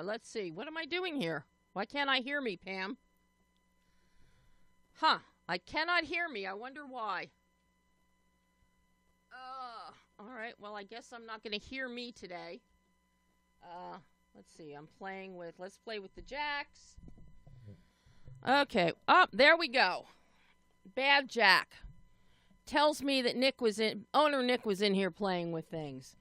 Let's see. What am I doing here? Why can't I hear me, Pam? I cannot hear me. I wonder why. All right. Well, I guess I'm not going to hear me today. Let's see. Let's play with the jacks. Okay. There we go. Bad jack. Tells me that owner Nick was in here playing with things.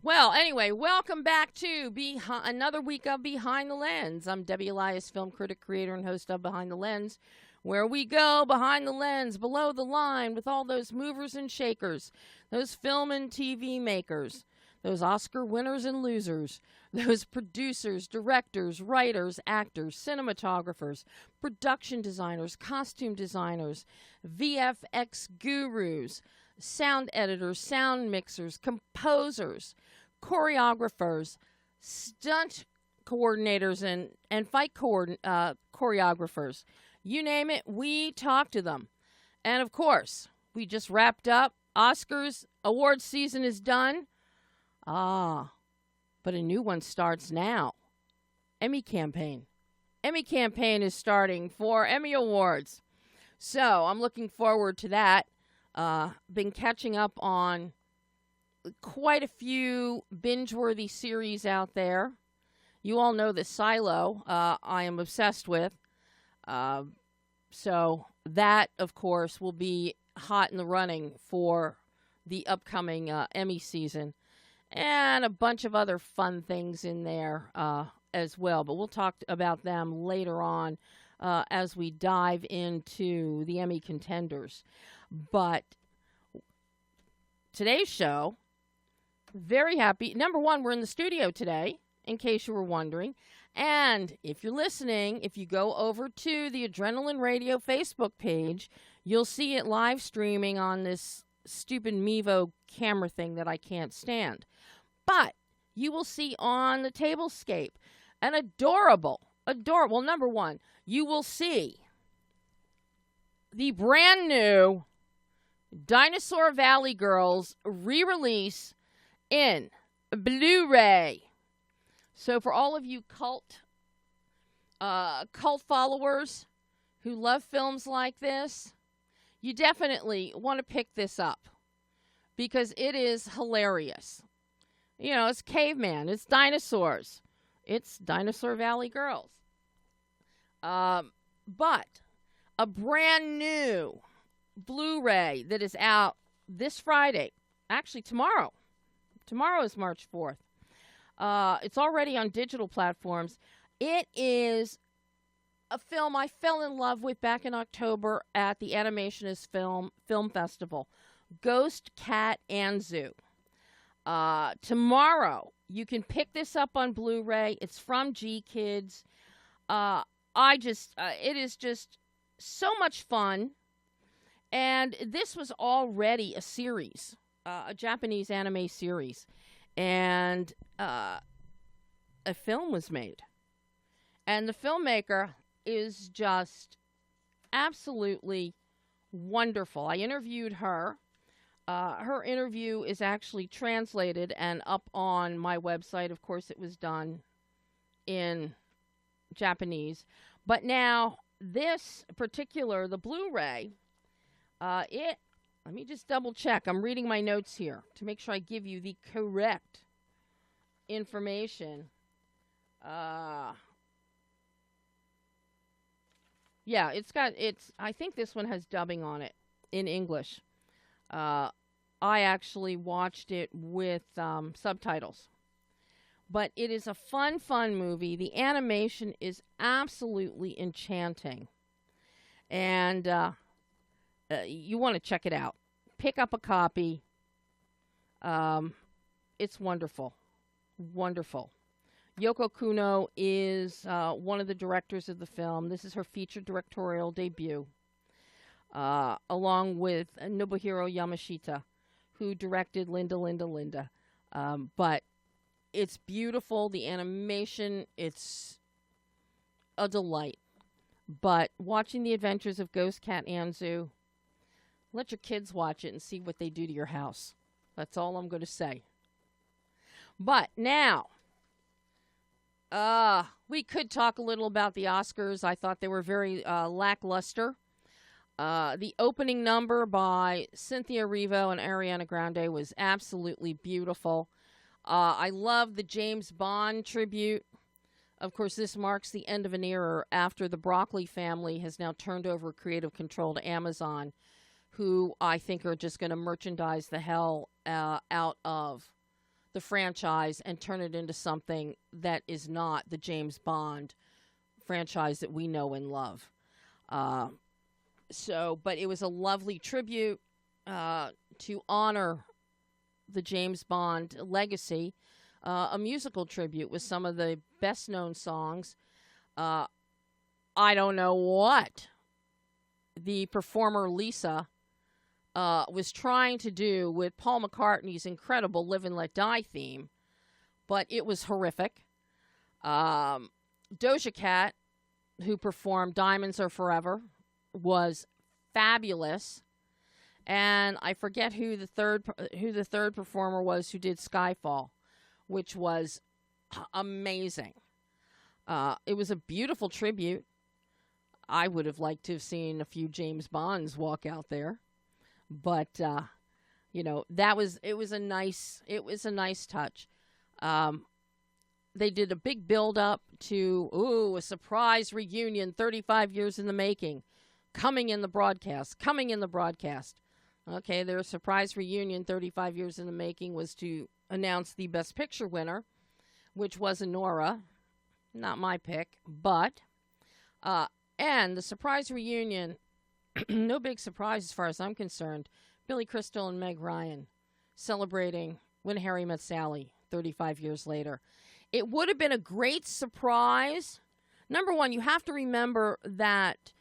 Well, anyway, welcome back to another week of Behind the Lens. I'm Debbie Elias, film critic, creator, and host of Behind the Lens, where we go behind the lens, below the line, with all those movers and shakers, those film and TV makers, those Oscar winners and losers, those producers, directors, writers, actors, cinematographers, production designers, costume designers, VFX gurus, sound editors, sound mixers, composers, choreographers, stunt coordinators, and fight choreographers. You name it, we talk to them. And, of course, we just wrapped up. Oscars award season is done. But a new one starts now. Emmy campaign. Emmy campaign is starting for Emmy Awards. So I'm looking forward to that. Been catching up on quite a few binge-worthy series out there. You all know the Silo I am obsessed with. So that, of course, will be hot in the running for the upcoming Emmy season. And a bunch of other fun things in there as well. But we'll talk about them later on as we dive into the Emmy contenders. But today's show, very happy. Number one, we're in the studio today, in case you were wondering. And if you're listening, if you go over to the Adrenaline Radio Facebook page, you'll see it live streaming on this stupid Mevo camera thing that I can't stand. But you will see on the tablescape an adorable, number one, you will see the brand new Dinosaur Valley Girls re-release in Blu-ray. So for all of you cult followers who love films like this, you definitely want to pick this up because it is hilarious. You know, it's caveman, it's dinosaurs, it's Dinosaur Valley Girls. But a brand new Blu-ray that is out this Friday, actually tomorrow. Tomorrow is March 4th. It's already on digital platforms. It is a film I fell in love with back in October at the Animationist Film Festival, Ghost, Cat, and Zoo. Tomorrow, you can pick this up on Blu-ray. It's from G-Kids. It is just so much fun. And this was already a series, a Japanese anime series. And a film was made. And the filmmaker is just absolutely wonderful. I interviewed her. Her interview is actually translated and up on my website. Of course, it was done in Japanese. But now, this particular, the Blu-ray, let me just double check. I'm reading my notes here to make sure I give you the correct information. Yeah, I think this one has dubbing on it in English. I actually watched it with subtitles. But it is a fun movie. The animation is absolutely enchanting. And you want to check it out. Pick up a copy. It's wonderful. Wonderful. Yoko Kuno is one of the directors of the film. This is her feature directorial debut, along with Nobuhiro Yamashita, who directed Linda, Linda, Linda. But it's beautiful. The animation, it's a delight. But watching the adventures of Ghost Cat Anzu, let your kids watch it and see what they do to your house. That's all I'm going to say. But now, we could talk a little about the Oscars. I thought they were very lackluster. The opening number by Cynthia Erivo and Ariana Grande was absolutely beautiful. I love the James Bond tribute. Of course, this marks the end of an era after the Broccoli family has now turned over creative control to Amazon, who I think are just going to merchandise the hell out of the franchise and turn it into something that is not the James Bond franchise that we know and love. But it was a lovely tribute to honor the James Bond legacy, a musical tribute with some of the best-known songs. I don't know what the performer Lisa was trying to do with Paul McCartney's incredible Live and Let Die theme, but it was horrific. Doja Cat, who performed Diamonds Are Forever, was fabulous. And I forget who the third performer was who did Skyfall, which was amazing. It was a beautiful tribute. I would have liked to have seen a few James Bonds walk out there. But it was a nice touch. They did a big build up to a surprise reunion 35 years in the making, coming in the broadcast. Okay, their surprise reunion 35 years in the making was to announce the Best Picture winner, which was Anora, not my pick, but and the surprise reunion, no big surprise as far as I'm concerned, Billy Crystal and Meg Ryan celebrating When Harry Met Sally 35 years later. It would have been a great surprise. Number one, you have to remember that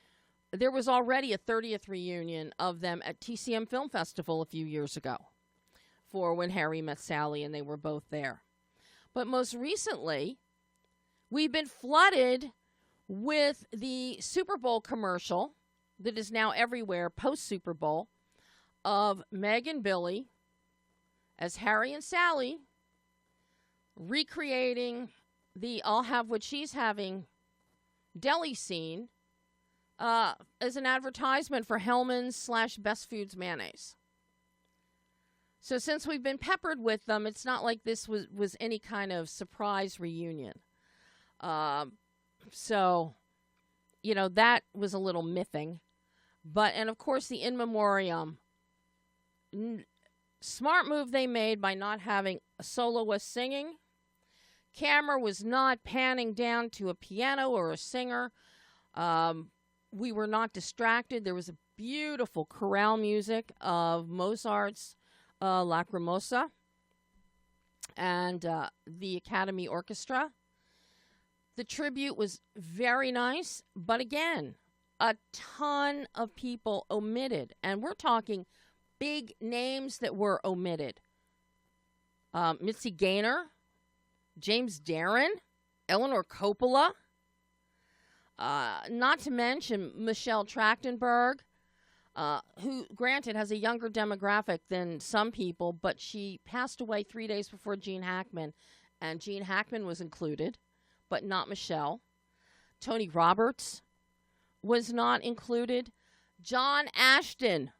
there was already a 30th reunion of them at TCM Film Festival a few years ago for When Harry Met Sally, and they were both there. But most recently, we've been flooded with the Super Bowl commercial that is now everywhere post-Super Bowl of Meg and Billy as Harry and Sally recreating the I'll Have What She's Having deli scene as an advertisement for Hellman's / Best Foods mayonnaise. So since we've been peppered with them, it's not like this was any kind of surprise reunion. So, that was a little miffing. And of course, the in memoriam. Smart move they made by not having a soloist singing. Camera was not panning down to a piano or a singer. We were not distracted. There was a beautiful chorale music of Mozart's Lacrimosa and the Academy Orchestra. The tribute was very nice, but again, a ton of people omitted. And we're talking big names that were omitted. Mitzi Gaynor, James Darren, Eleanor Coppola, not to mention Michelle Trachtenberg, who, granted, has a younger demographic than some people, but she passed away 3 days before Gene Hackman, and Gene Hackman was included, but not Michelle. Tony Roberts was not included. John Ashton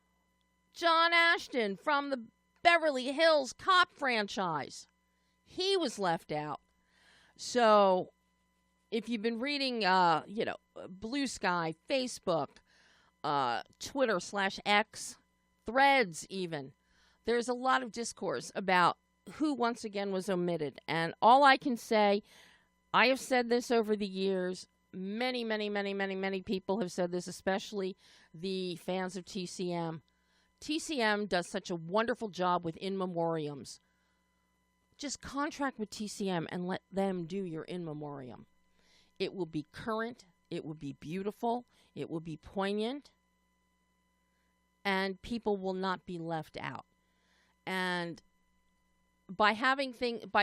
from the Beverly Hills Cop franchise. He was left out. So if you've been reading, Blue Sky, Facebook, Twitter /X, Threads even, there's a lot of discourse about who once again was omitted. And all I can say, I have said this over the years. Many, many, many, many, many people have said this, especially the fans of TCM. TCM does such a wonderful job with in memoriams. just contract with TCM and let them do your in memoriam. It will be current. It will be beautiful. It will be poignant. And people will not be left out. And by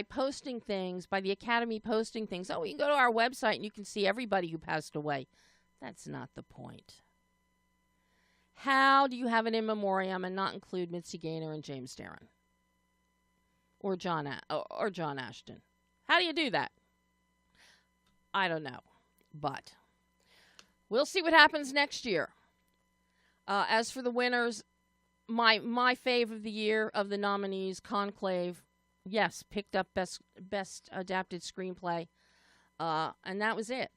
posting things, by the Academy posting things, you can go to our website and you can see everybody who passed away. That's not the point. How do you have an in memoriam and not include Mitzi Gaynor and James Darren? Or John Ashton? How do you do that? I don't know. But we'll see what happens next year. As for the winners, my fave of the year of the nominees, Conclave, yes, picked up best adapted screenplay, and that was it.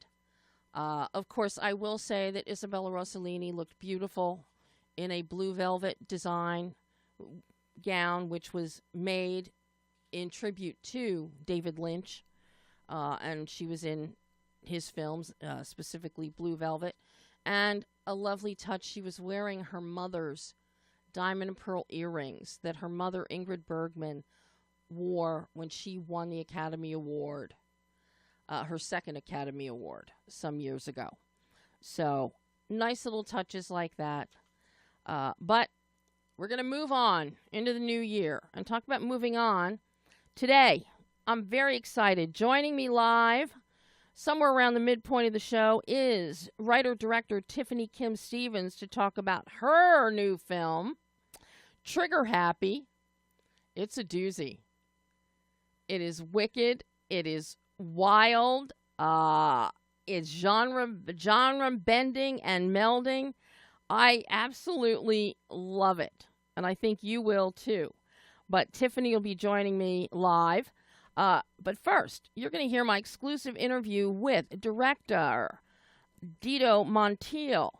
Of course, I will say that Isabella Rossellini looked beautiful in a blue velvet design gown, which was made in tribute to David Lynch, and she was in his films, specifically Blue Velvet. And a lovely touch, she was wearing her mother's diamond and pearl earrings that her mother, Ingrid Bergman, wore when she won the Academy Award, her second Academy Award, some years ago. So, nice little touches like that. But we're going to move on into the new year and talk about moving on. Today, I'm very excited. Joining me live, somewhere around the midpoint of the show, is writer-director Tiffany Kim Stevens to talk about her new film, Trigger Happy. It's a doozy. It is wicked. It is wild. It's genre bending and melding. I absolutely love it, and I think you will too. But Tiffany will be joining me live. But first, you're going to hear my exclusive interview with director DITO Montiel.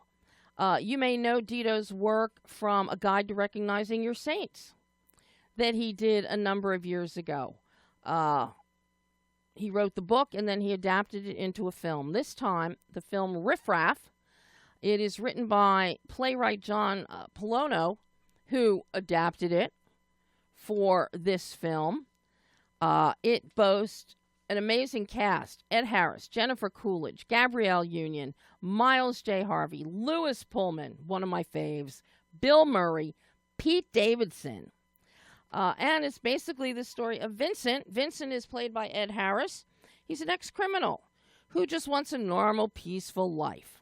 You may know DITO's work from A Guide to Recognizing Your Saints that he did a number of years ago. He wrote the book and then he adapted it into a film. This time, the film Riff Raff. It is written by playwright John Polono, who adapted it for this film. It boasts an amazing cast: Ed Harris, Jennifer Coolidge, Gabrielle Union, Miles J. Harvey, Lewis Pullman, one of my faves, Bill Murray, Pete Davidson. And it's basically the story of Vincent. Vincent is played by Ed Harris. He's an ex-criminal who just wants a normal, peaceful life.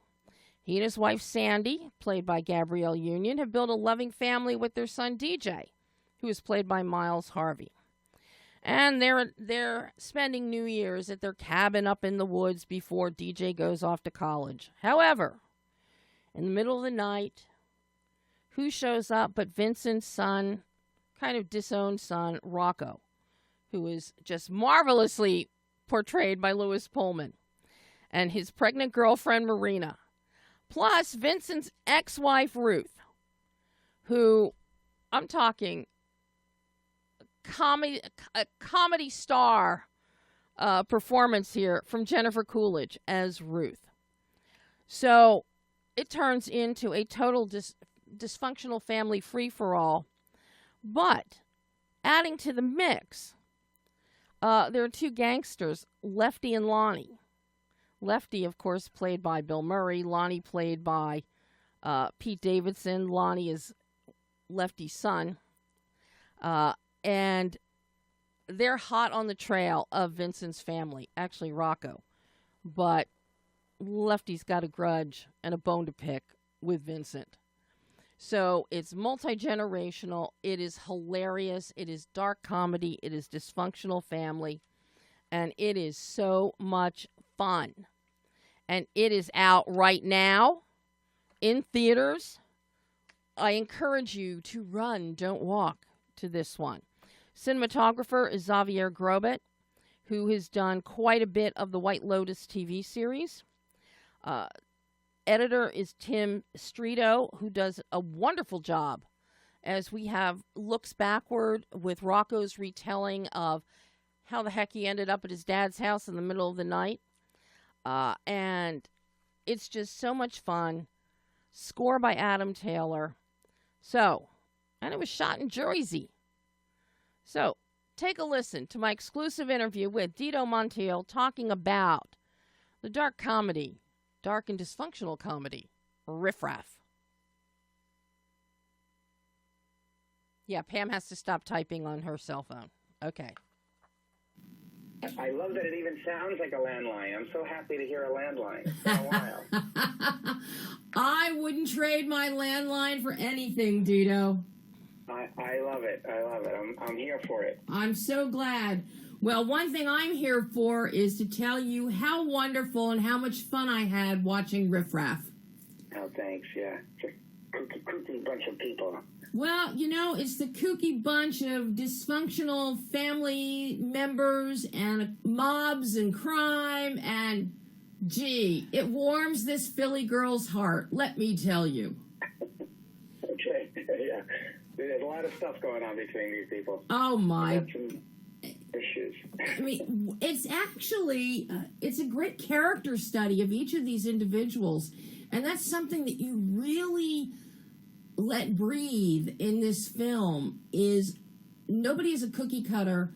He and his wife, Sandy, played by Gabrielle Union, have built a loving family with their son, DJ, who is played by Miles Harvey. And they're spending New Year's at their cabin up in the woods before DJ goes off to college. However, in the middle of the night, who shows up but Vincent's son, kind of disowned son, Rocco, who is just marvelously portrayed by Lewis Pullman, and his pregnant girlfriend, Marina, plus Vincent's ex-wife, Ruth, who, I'm talking a comedy star performance here from Jennifer Coolidge as Ruth. So it turns into a total dysfunctional family free-for-all. But adding to the mix, there are two gangsters, Leftie and Lonnie. Leftie, of course, played by Bill Murray. Lonnie played by Pete Davidson. Lonnie is Leftie's son. And they're hot on the trail of Vincent's family, actually Rocco. But Leftie's got a grudge and a bone to pick with Vincent. So it's multi-generational. It is hilarious. It is dark comedy. It is dysfunctional family. And it is so much fun. And it is out right now in theaters. I encourage you to run, don't walk to this one. Cinematographer is Xavier Grobet, who has done quite a bit of the White Lotus TV series. Editor is Tim Strito, who does a wonderful job as we have looks backward with Rocco's retelling of how the heck he ended up at his dad's house in the middle of the night. And it's just so much fun. Score by Adam Taylor. So, and it was shot in Jersey. So, take a listen to my exclusive interview with DITO Montiel talking about the dark and dysfunctional comedy, Riff Raff. Yeah, Pam has to stop typing on her cell phone. Okay. I love that it even sounds like a landline. I'm so happy to hear a landline. It's been a while. I wouldn't trade my landline for anything, DITO. I love it. I love it. I'm here for it. I'm so glad. Well, one thing I'm here for is to tell you how wonderful and how much fun I had watching Riff Raff. Oh, thanks. Yeah. It's a kooky bunch of people. Well, you know, it's the kooky bunch of dysfunctional family members and mobs and crime, and gee, it warms this Philly girl's heart, let me tell you. Okay, yeah. There's a lot of stuff going on between these people. Oh, my. Some issues. I mean, it's actually, it's a great character study of each of these individuals, and that's something that you really let breathe in this film. Is nobody is a cookie cutter.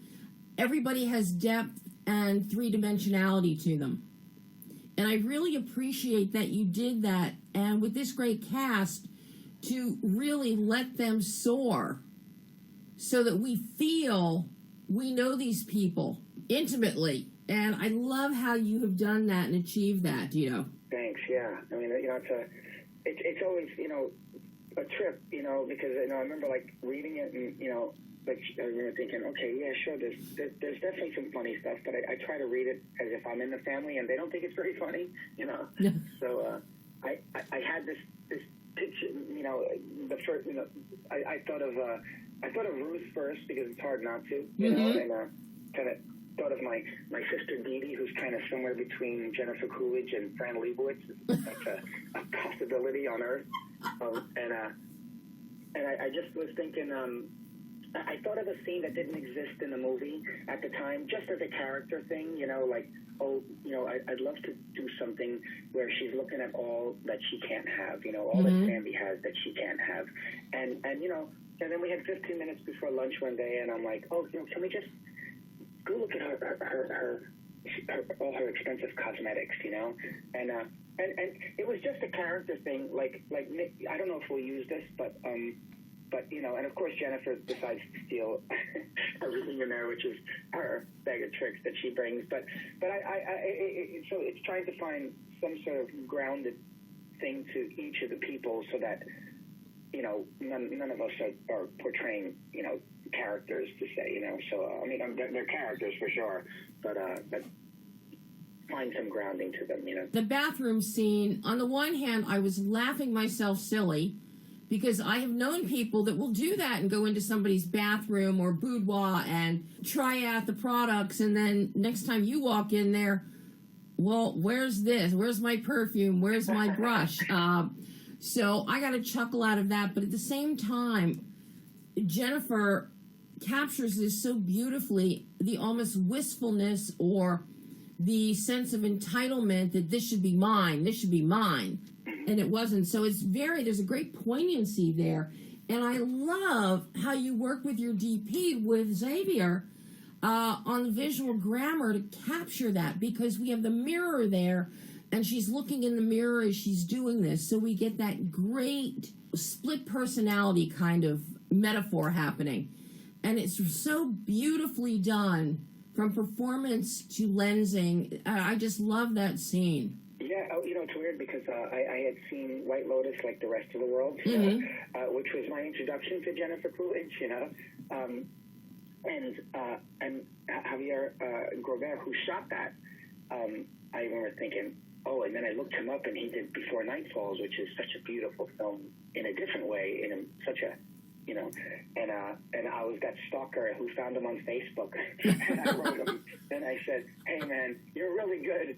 Everybody has depth and three-dimensionality to them. And I really appreciate that you did that, and with this great cast, to really let them soar so that we feel we know these people intimately. And I love how you have done that and achieved that, DITO. Thanks, yeah. I mean, you know, it's always, you know, a trip, you know, because, you know, I remember, like, reading it and, you know, like, I remember thinking, okay, yeah, sure, there's definitely some funny stuff, but I try to read it as if I'm in the family, and they don't think it's very funny, you know. So I had this picture, you know, the first, you know, I thought of Ruth first because it's hard not to, you know, and kind of thought of my sister Dee Dee, who's kind of somewhere between Jennifer Coolidge and Fran Lebowitz. That's a possibility on Earth. And I just was thinking, I thought of a scene that didn't exist in the movie at the time, just as a character thing, you know, like, oh, you know, I'd love to do something where she's looking at all that she can't have, you know, all that Sandy has that she can't have. And you know, and then we had 15 minutes before lunch one day, and I'm like, oh, you know, can we just go look at her all her expensive cosmetics, you know? And it was just a character thing, like Nick, I don't know if we'll use this, but you know, and of course Jennifer decides to steal everything in there, which is her bag of tricks that she brings. But so it's trying to find some sort of grounded thing to each of the people, so that, you know, none of us are portraying, you know, characters to say, you know. So I mean, they're characters for sure, but find some grounding to them, you know. The bathroom scene, on the one hand, I was laughing myself silly, because I have known people that will do that and go into somebody's bathroom or boudoir and try out the products, and then next time you walk in there, well, where's this? Where's my perfume? Where's my brush? So I got a chuckle out of that, but at the same time, Jennifer captures this so beautifully, the almost wistfulness or the sense of entitlement that this should be mine, and it wasn't. So there's a great poignancy there, and I love how you work with your DP, with Xavier, on the visual grammar to capture that, because we have the mirror there, and she's looking in the mirror as she's doing this, so we get that great split personality kind of metaphor happening, and it's so beautifully done from performance to lensing. I just love that scene. Yeah, you know, it's weird because I had seen White Lotus like the rest of the world, which was my introduction to Jennifer Coolidge, you know, and Javier Grobert, who shot that. I remember thinking, oh, and then I looked him up, and he did Before Night Falls, which is such a beautiful film in a different way, such a, you know, and I was that stalker who found him on Facebook, and I wrote him, and I said, hey man, you're really good,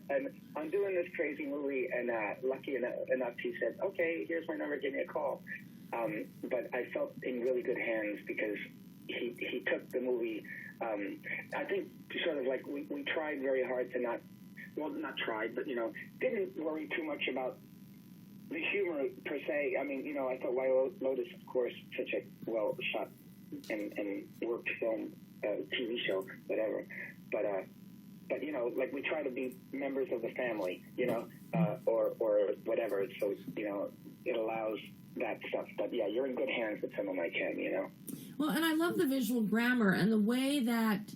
and I'm doing this crazy movie, and lucky enough he said, okay, here's my number, give me a call. But I felt in really good hands, because he took the movie, I think sort of like we tried very hard to not tried, but, you know, didn't worry too much about the humor per se. I mean, you know, I thought White Lotus, of course, such a well shot and worked film TV show, whatever. But you know, like we try to be members of the family, you know, or whatever. So you know, it allows that stuff. But yeah, you're in good hands with someone like him, you know. Well, and I love the visual grammar and the way that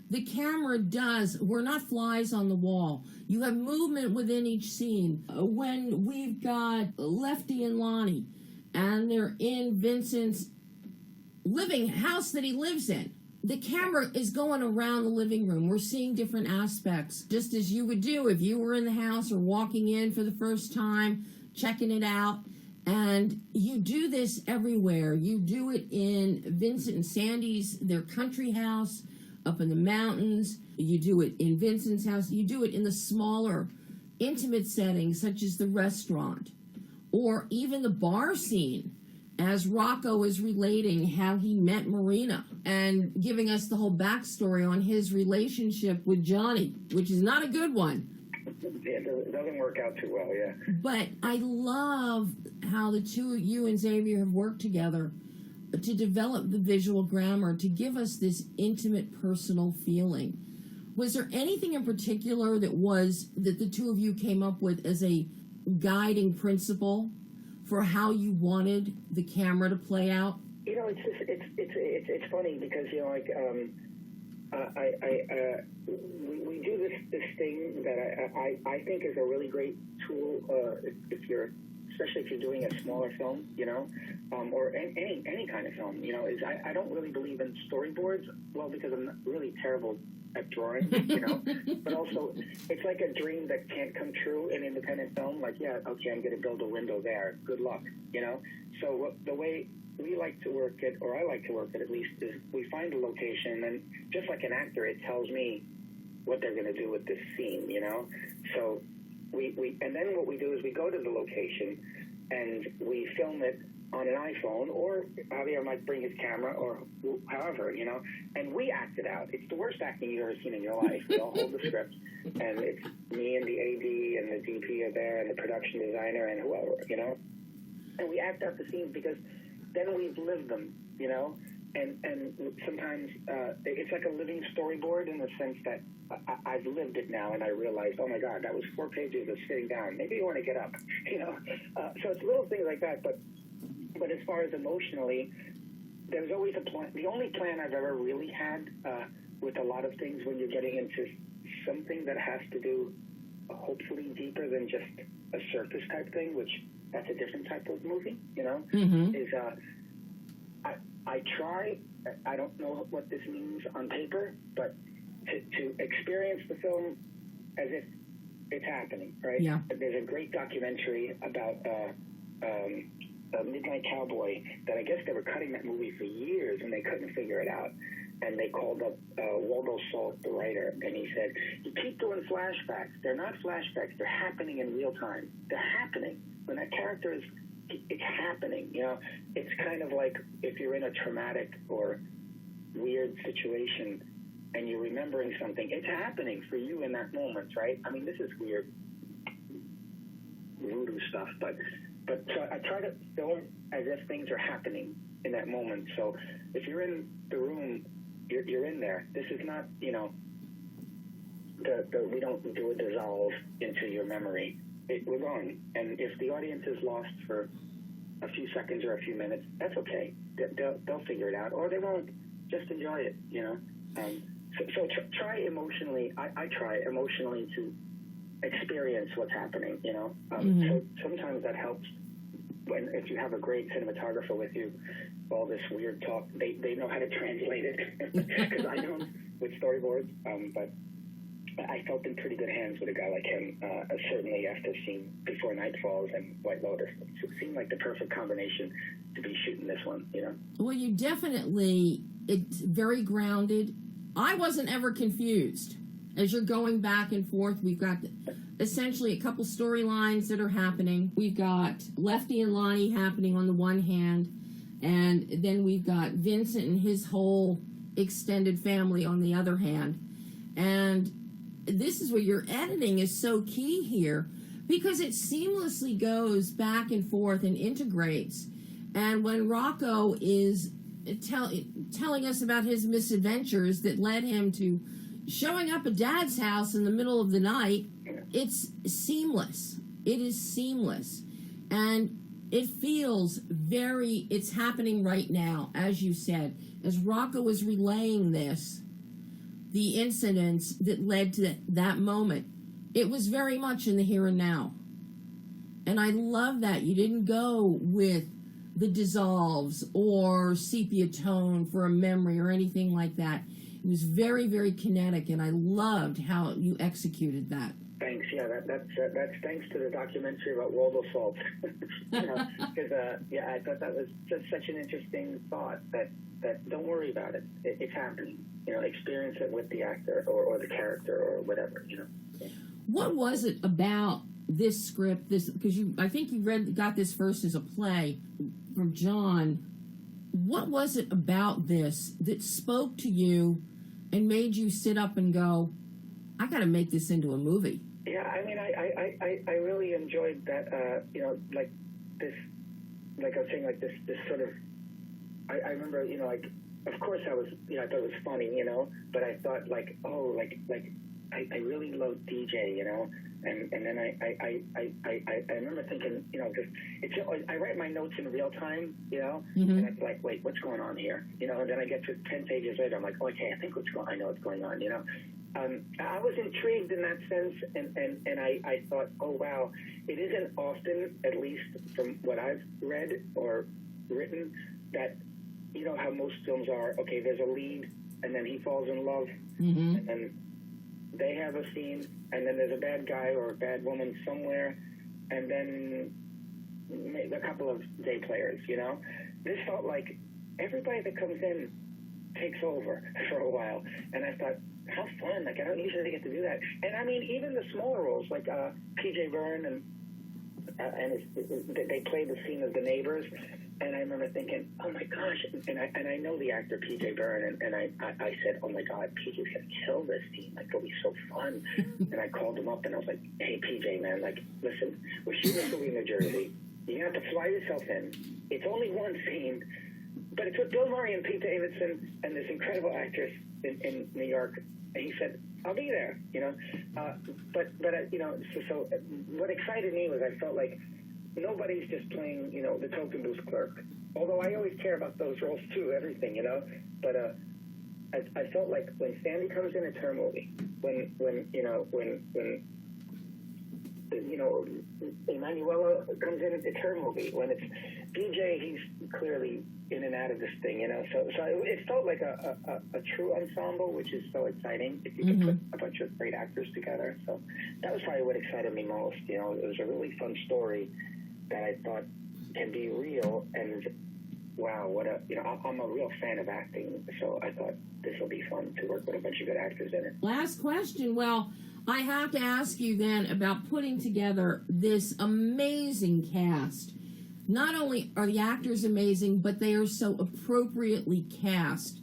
the camera does. We're not flies on the wall. You have movement within each scene. When we've got Leftie and Lonnie, and they're in Vincent's living house that he lives in, the camera is going around the living room. We're seeing different aspects, just as you would do if you were in the house or walking in for the first time, checking it out. And you do this everywhere. You do it in Vincent and Sandy's, their country house up in the mountains. You do it in Vincent's house. You do it in the smaller, intimate settings, such as the restaurant, or even the bar scene, as Rocco is relating how he met Marina and giving us the whole backstory on his relationship with Johnny, which is not a good one. It doesn't work out too well, yeah. But I love how the two of you and Xavier have worked together to develop the visual grammar, to give us this intimate, personal feeling. Was there anything in particular that the two of you came up with as a guiding principle for how you wanted the camera to play out? You know, it's funny because, you know, like we do this thing that I think is a really great tool especially if you're doing a smaller film, you know, or any kind of film, you know, is I don't really believe in storyboards, well, because I'm really terrible at drawing, you know, but also it's like a dream that can't come true in independent film. Like, yeah, okay, I'm going to build a window there. Good luck, you know. So the way we like to work it, or I like to work it at least, is we find a location, and just like an actor, it tells me what they're going to do with this scene, you know. So and then what we do is we go to the location and we film it on an iPhone, or Javier might bring his camera, or however, you know, and we act it out. It's the worst acting you've ever seen in your life. We all hold the script, and it's me and the AD and the DP are there, and the production designer and whoever, you know, and we act out the scenes because then we've lived them, you know, and sometimes it's like a living storyboard in the sense that I've lived it now, and I realized, oh my God, that was 4 pages of sitting down. Maybe you want to get up, you know. So it's little things like that, but as far as emotionally, there's always a plan. The only plan I've ever really had with a lot of things when you're getting into something that has to do hopefully deeper than just a surface type thing, which that's a different type of movie, you know, is I try, I don't know what this means on paper, but to experience the film as if it's happening, right? Yeah. There's a great documentary about a Midnight Cowboy that I guess they were cutting that movie for years and they couldn't figure it out. And they called up Waldo Salt, the writer, and he said, you keep doing flashbacks. They're not flashbacks. They're happening in real time. They're happening. When that character is, it's happening, you know? It's kind of like if you're in a traumatic or weird situation and you're remembering something, it's happening for you in that moment, right? I mean, this is weird voodoo stuff, but so I try to film as if things are happening in that moment. So if you're in the room, you're in there. This is not, you know, we don't do a dissolve into your memory. We're gone. And if the audience is lost for a few seconds or a few minutes, that's okay. They'll figure it out, or they won't. Just enjoy it, you know. So try emotionally. I try emotionally to experience what's happening, you know. So sometimes that helps if you have a great cinematographer with you. All this weird talk, they know how to translate it, because I don't with storyboards. But I felt in pretty good hands with a guy like him. Certainly after seeing Before Night Falls and White Lotus, it seemed like the perfect combination to be shooting this one, you know. Well, you definitely, it's very grounded. I wasn't ever confused. As you're going back and forth, we've got essentially a couple storylines that are happening. We've got Leftie and Lonnie happening on the one hand, and then we've got Vincent and his whole extended family on the other hand. And this is where your editing is so key here, because it seamlessly goes back and forth and integrates. And when Rocco is telling us about his misadventures that led him to showing up at Dad's house in the middle of the night. It's seamless. It is seamless. And it feels it's happening right now, as you said. As Rocco was relaying this, the incidents that led to that moment, it was very much in the here and now. And I love that you didn't go with the dissolves or sepia tone for a memory or anything like that. It was very, very kinetic, and I loved how you executed that. Thanks. Yeah, that's thanks to the documentary about Waldo Salt. Because I thought that was just such an interesting thought that don't worry about it. It's happening. Experience it with the actor or the character or whatever. Yeah. What was it about this script? Because I think you got this first as a play from John. What was it about this that spoke to you and made you sit up and go, I got to make this into a movie? Yeah, I mean, I really enjoyed that, like this, like I was saying, like this sort of, I remember, like, of course I was, I thought it was funny, but I thought like, oh, like I really love DJ, and then I remember thinking, I write my notes in real time, and I'm like, wait, what's going on here? And then I get to 10 pages later, I'm like, okay, I know what's going on, I was intrigued in that sense, and I thought, oh, wow, it isn't often, at least from what I've read or written, that, how most films are, okay, there's a lead, and then he falls in love, and then they have a scene, and then there's a bad guy or a bad woman somewhere, and then a couple of day players, This felt like everybody that comes in takes over for a while, and I thought, how fun, like I don't usually get to do that. And I mean, even the smaller roles, like P.J. Byrne, and they played the scene of the neighbors, and I remember thinking, oh my gosh, and I know the actor P.J. Byrne, and I said, oh my God, P.J.'s gonna kill this scene, like it'll be so fun. And I called him up and I was like, hey P.J. man, like listen, we're shooting this movie in New Jersey, you have to fly yourself in, it's only one scene, but it's with Bill Murray and Pete Davidson and this incredible actress in New York. And he said, I'll be there, but so what excited me was I felt like nobody's just playing, the token booth clerk. Although I always care about those roles too, everything, But I felt like when Sandy comes in, it's her movie. When Emanuela comes in, it's her movie. When it's DJ, he's clearly in and out of this thing, So it felt like a true ensemble, which is so exciting if you can put a bunch of great actors together. So that was probably what excited me most. It was a really fun story that I thought can be real, and wow, I'm a real fan of acting, so I thought this will be fun to work with a bunch of good actors in it. Last question. Well, I have to ask you then about putting together this amazing cast. Not only are the actors amazing, but they are so appropriately cast.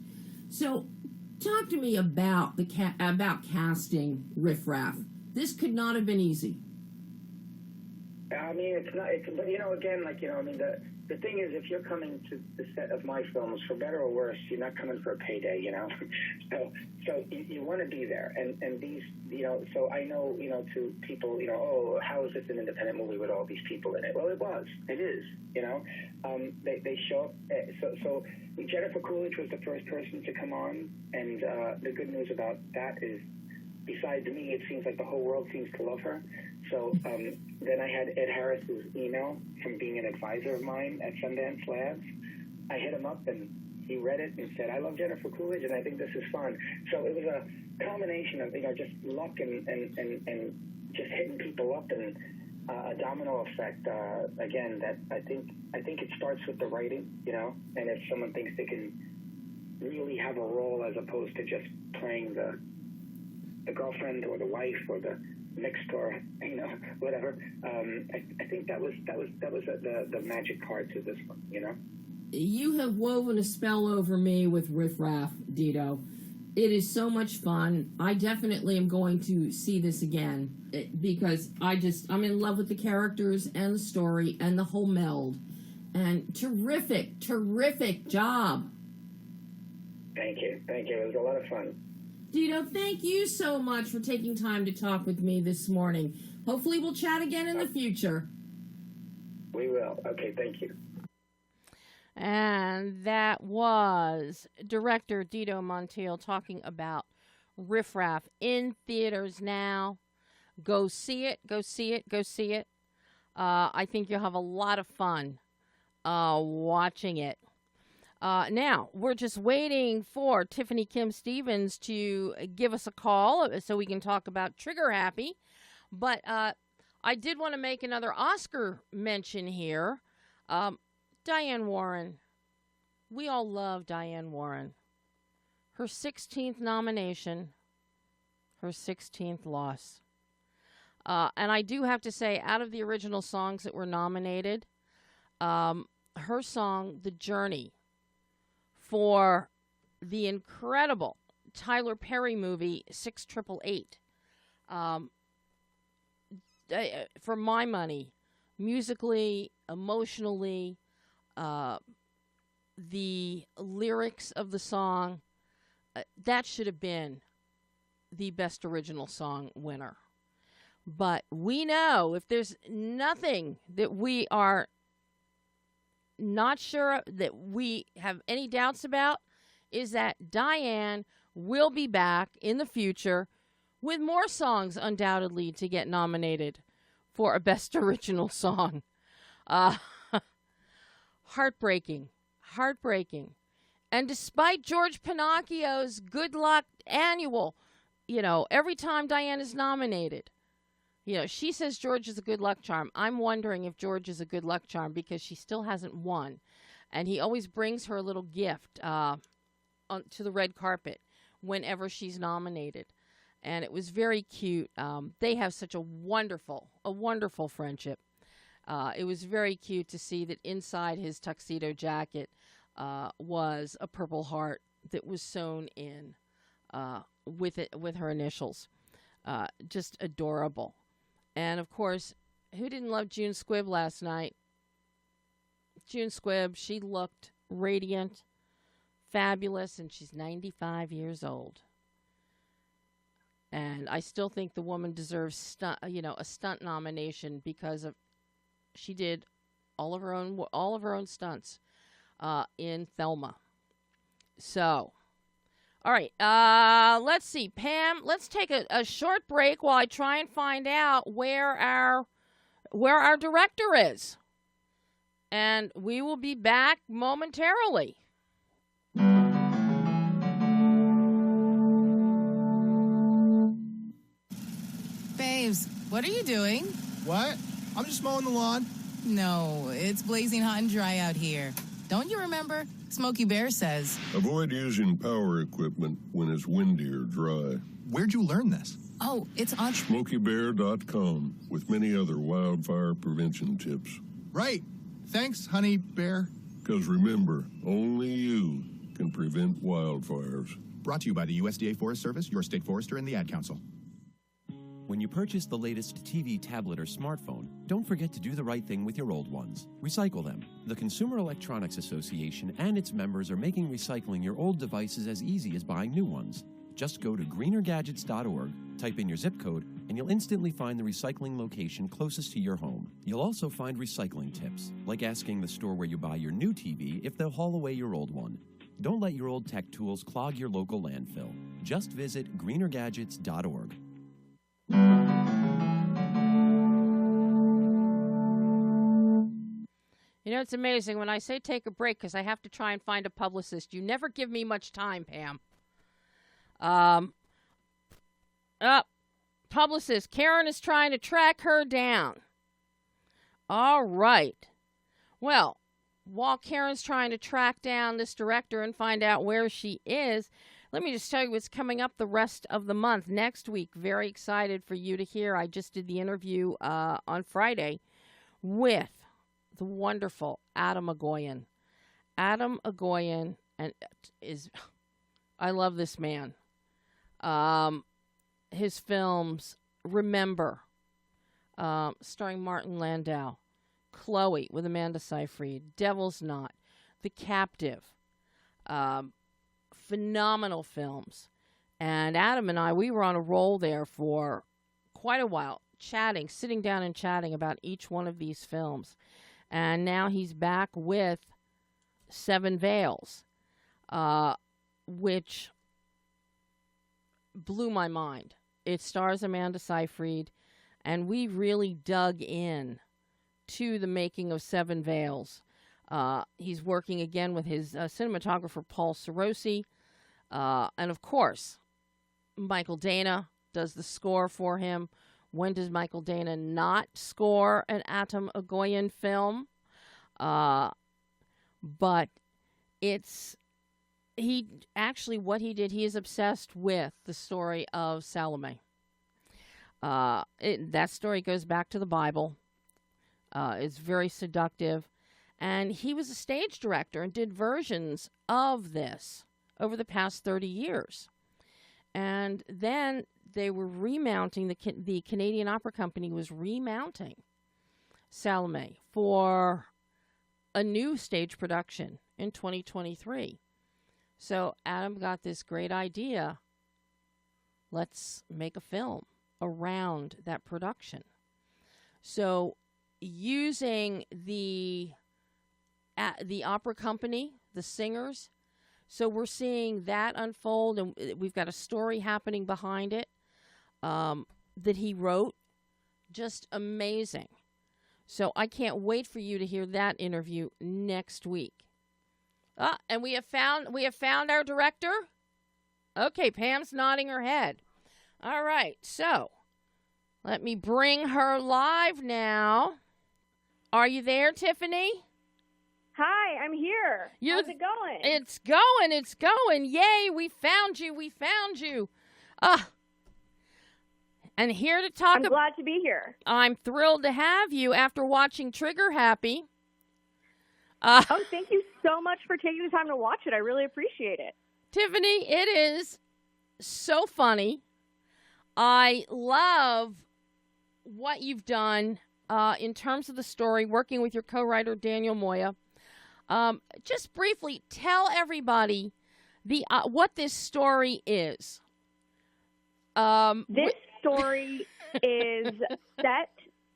So, talk to me about about casting Riff Raff. This could not have been easy. I mean, it's not. But again, the thing is, if you're coming to the set of my films, for better or worse, you're not coming for a payday, So you want to be there, and these, So I know, to people, oh, how is this an independent movie with all these people in it? Well, it is, They show up. So Jennifer Coolidge was the first person to come on, and the good news about that is, besides me, it seems like the whole world seems to love her. So then I had Ed Harris's email from being an advisor of mine at Sundance Labs. I hit him up, and he read it and said, I love Jennifer Coolidge, and I think this is fun. So it was a combination of, just luck and just hitting people up, and a domino effect, again, that I think it starts with the writing, and if someone thinks they can really have a role as opposed to just playing the girlfriend or the wife or the mixed or whatever. I think that was the magic part to this one. You have woven a spell over me with Riff Raff, Dito. It is so much fun. I definitely am going to see this again because I'm in love with the characters and the story and the whole meld. And terrific job Thank you. It was a lot of fun. Dito, thank you so much for taking time to talk with me this morning. Hopefully we'll chat again in the future. We will. Okay, thank you. And that was director Dito Montiel talking about Riff Raff in theaters now. Go see it. I think you'll have a lot of fun watching it. Now, we're just waiting for Tiffany Kim Stevens to give us a call so we can talk about Trigger Happy. But I did want to make another Oscar mention here. Diane Warren. We all love Diane Warren. Her 16th nomination, her 16th loss. And I do have to say, out of the original songs that were nominated, her song, The Journey, for the incredible Tyler Perry movie, 6888, for my money, musically, emotionally, the lyrics of the song, that should have been the best original song winner. But we know if there's nothing that we are not sure that we have any doubts about, is that Diane will be back in the future with more songs undoubtedly to get nominated for a Best Original Song. Heartbreaking. And despite George Pinocchio's Good Luck Annual, every time Diane is nominated, she says George is a good luck charm. I'm wondering if George is a good luck charm because she still hasn't won. And he always brings her a little gift to the red carpet whenever she's nominated. And it was very cute. They have such a wonderful friendship. It was very cute to see that inside his tuxedo jacket was a purple heart that was sewn in with her initials. Just adorable. And, of course, who didn't love June Squibb last night? June Squibb, she looked radiant, fabulous, and she's 95 years old. And I still think the woman deserves a stunt nomination because she did all of her own stunts in Thelma. So, all right, let's see. Pam, let's take a short break while I try and find out where our director is. And we will be back momentarily. Babes, what are you doing? What? I'm just mowing the lawn. No, it's blazing hot and dry out here. Don't you remember? Smokey Bear says. Avoid using power equipment when it's windy or dry. Where'd you learn this? Oh, it's on SmokeyBear.com with many other wildfire prevention tips. Right. Thanks, Honey Bear. Because remember, only you can prevent wildfires. Brought to you by the USDA Forest Service, your state forester, and the Ad Council. When you purchase the latest TV, tablet, or smartphone, don't forget to do the right thing with your old ones. Recycle them. The Consumer Electronics Association and its members are making recycling your old devices as easy as buying new ones. Just go to greenergadgets.org, type in your zip code, and you'll instantly find the recycling location closest to your home. You'll also find recycling tips, like asking the store where you buy your new TV if they'll haul away your old one. Don't let your old tech tools clog your local landfill. Just visit greenergadgets.org. It's amazing when I say take a break because I have to try and find a publicist. You never give me much time, Pam. Publicist, Karen is trying to track her down. All right. Well, while Karen's trying to track down this director and find out where she is, let me just tell you what's coming up the rest of the month. Next week, very excited for you to hear. I just did the interview on Friday with the wonderful Adam Agoyan. Adam Agoyan I love this man. His films, Remember, starring Martin Landau, Chloe with Amanda Seyfried, Devil's Knot, The Captive, phenomenal films. And Adam and I, we were on a roll there for quite a while, sitting down and chatting about each one of these films. And now he's back with Seven Veils, which blew my mind. It stars Amanda Seyfried, and we really dug in to the making of Seven Veils. He's working again with his cinematographer, Paul Sarosi. And of course, Michael Dana does the score for him. When does Michael Dana not score an Atom Egoyan film? But what he did, he is obsessed with the story of Salome. That story goes back to the Bible. It's very seductive. And he was a stage director and did versions of this over the past 30 years. And then they were remounting, the Canadian Opera Company was remounting Salome for a new stage production in 2023. So Adam got this great idea. Let's make a film around that production. So using the opera company, the singers, so we're seeing that unfold, and we've got a story happening behind it that he wrote. Just amazing. So I can't wait for you to hear that interview next week. And we have found our director. Okay, Pam's nodding her head. All right, so let me bring her live now. Are you there, Tiffany? Hi, I'm here. How's it going? It's going. Yay, we found you. And here to talk. I'm glad to be here. I'm thrilled to have you after watching Trigger Happy. Thank you so much for taking the time to watch it. I really appreciate it. Tiffany, it is so funny. I love what you've done in terms of the story, working with your co-writer, Daniel Moya. Just briefly, tell everybody what this story is. This story is set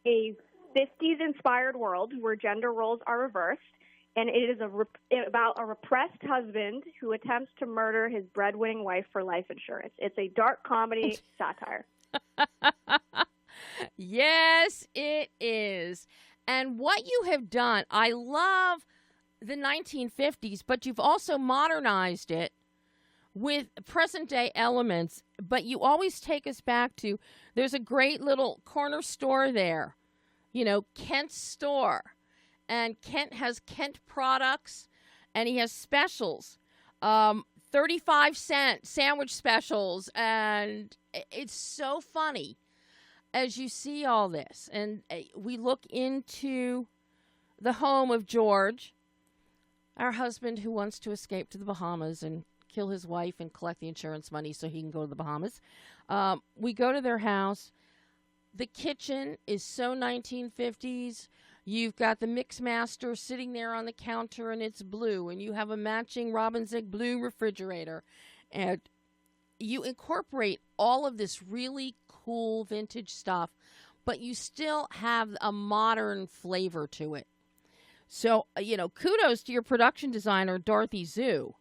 a 50s-inspired world where gender roles are reversed, and it is about a repressed husband who attempts to murder his breadwinning wife for life insurance. It's a dark comedy satire. Yes, it is. And what you have done, I love the 1950s, but you've also modernized it with present-day elements, but you always take us back to, there's a great little corner store there, Kent's store. And Kent has Kent products, and he has specials, 35-cent sandwich specials, and it's so funny as you see all this. And we look into the home of George, our husband who wants to escape to the Bahamas and kill his wife and collect the insurance money so he can go to the Bahamas. We go to their house. The kitchen is so 1950s. You've got the mix master sitting there on the counter, and it's blue, and you have a matching Robin Zig blue refrigerator. And you incorporate all of this really cool vintage stuff, but you still have a modern flavor to it. So, kudos to your production designer, Dorothy Zhu,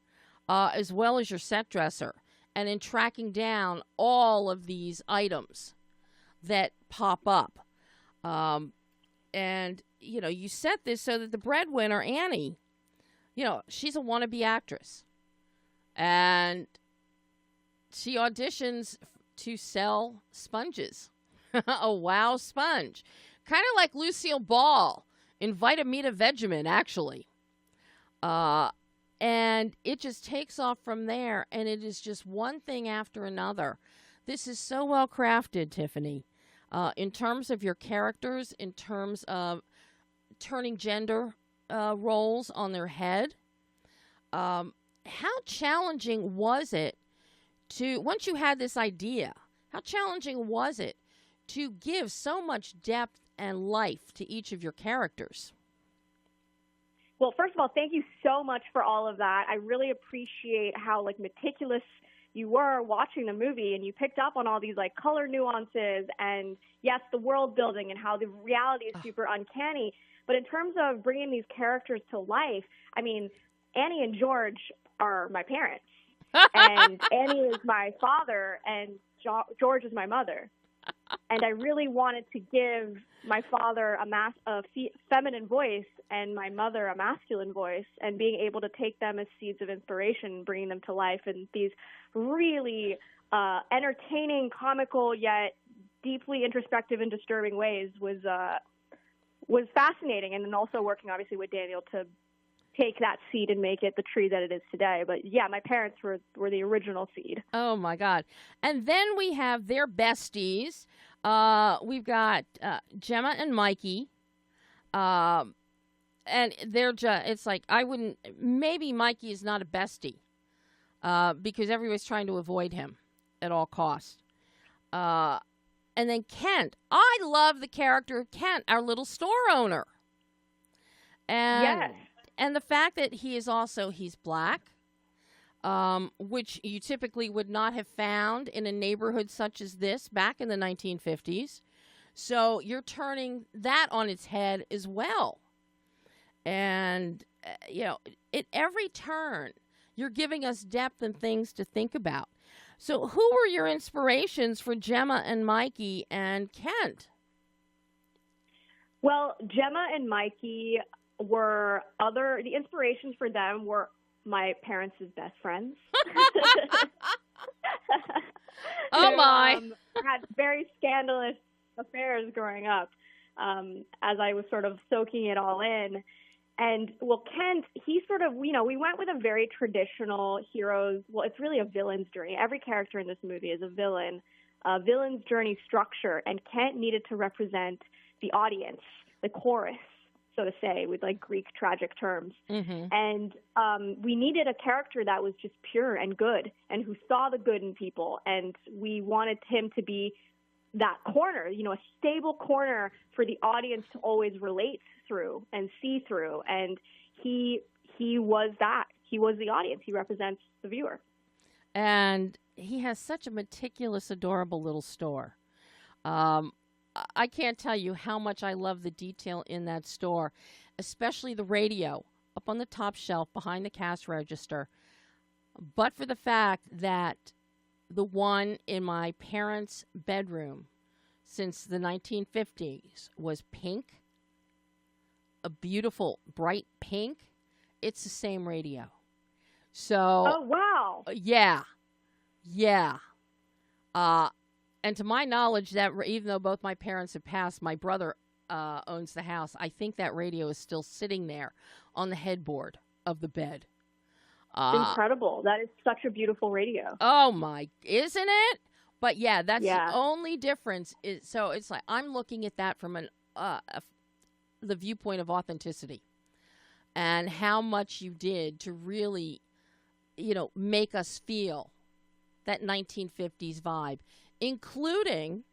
as well as your set dresser, and in tracking down all of these items that pop up. And, you set this so that the breadwinner, Annie, she's a wannabe actress. And she auditions to sell sponges. A wow sponge. Kind of like Lucille Ball in Vitamita Vegemin, actually. And it just takes off from there, and it is just one thing after another. This is so well crafted, Tiffany. In terms of your characters, in terms of turning gender roles on their head, how challenging was it to, once you had this idea, how challenging was it to give so much depth and life to each of your characters? Well, first of all, thank you so much for all of that. I really appreciate how meticulous you were watching the movie, and you picked up on all these color nuances and yes, the world building and how the reality is super uncanny. But in terms of bringing these characters to life, I mean, Annie and George are my parents, and Annie is my father, and George is my mother. And I really wanted to give my father a feminine voice and my mother a masculine voice, and being able to take them as seeds of inspiration, bringing them to life in these really entertaining, comical, yet deeply introspective and disturbing ways was fascinating. And then also working, obviously, with Daniel to take that seed and make it the tree that it is today. But yeah, my parents were the original seed. Oh my God. And then we have their besties. We've got Gemma and Mikey. And they're just, it's maybe Mikey is not a bestie because everybody's trying to avoid him at all costs. And then Kent. I love the character of Kent, our little store owner. And yes. And the fact that he's black, which you typically would not have found in a neighborhood such as this back in the 1950s. So you're turning that on its head as well. And, at every turn, you're giving us depth and things to think about. So who were your inspirations for Gemma and Mikey and Kent? Well, Gemma and Mikey the inspirations for them were my parents' best friends. Oh, my. Had very scandalous affairs growing up as I was sort of soaking it all in. And, well, Kent, he sort of, we went with a very traditional it's really a villain's journey. Every character in this movie is a villain's journey structure, and Kent needed to represent the audience, the chorus, so to say, with Greek tragic terms. Mm-hmm. And we needed a character that was just pure and good and who saw the good in people. And we wanted him to be that corner, a stable corner for the audience to always relate through and see through. And he was that. He was the audience. He represents the viewer. And he has such a meticulous, adorable little store. I can't tell you how much I love the detail in that store, especially the radio up on the top shelf behind the cash register. But for the fact that the one in my parents' bedroom since the 1950s was pink, a beautiful bright pink, it's the same radio. So, oh, wow. Yeah. And to my knowledge, that even though both my parents have passed, my brother owns the house. I think that radio is still sitting there on the headboard of the bed. Incredible. That is such a beautiful radio. Oh, my, isn't it? But yeah, that's the only difference. So it's I'm looking at that from the viewpoint of authenticity and how much you did to really, make us feel that 1950s vibe, including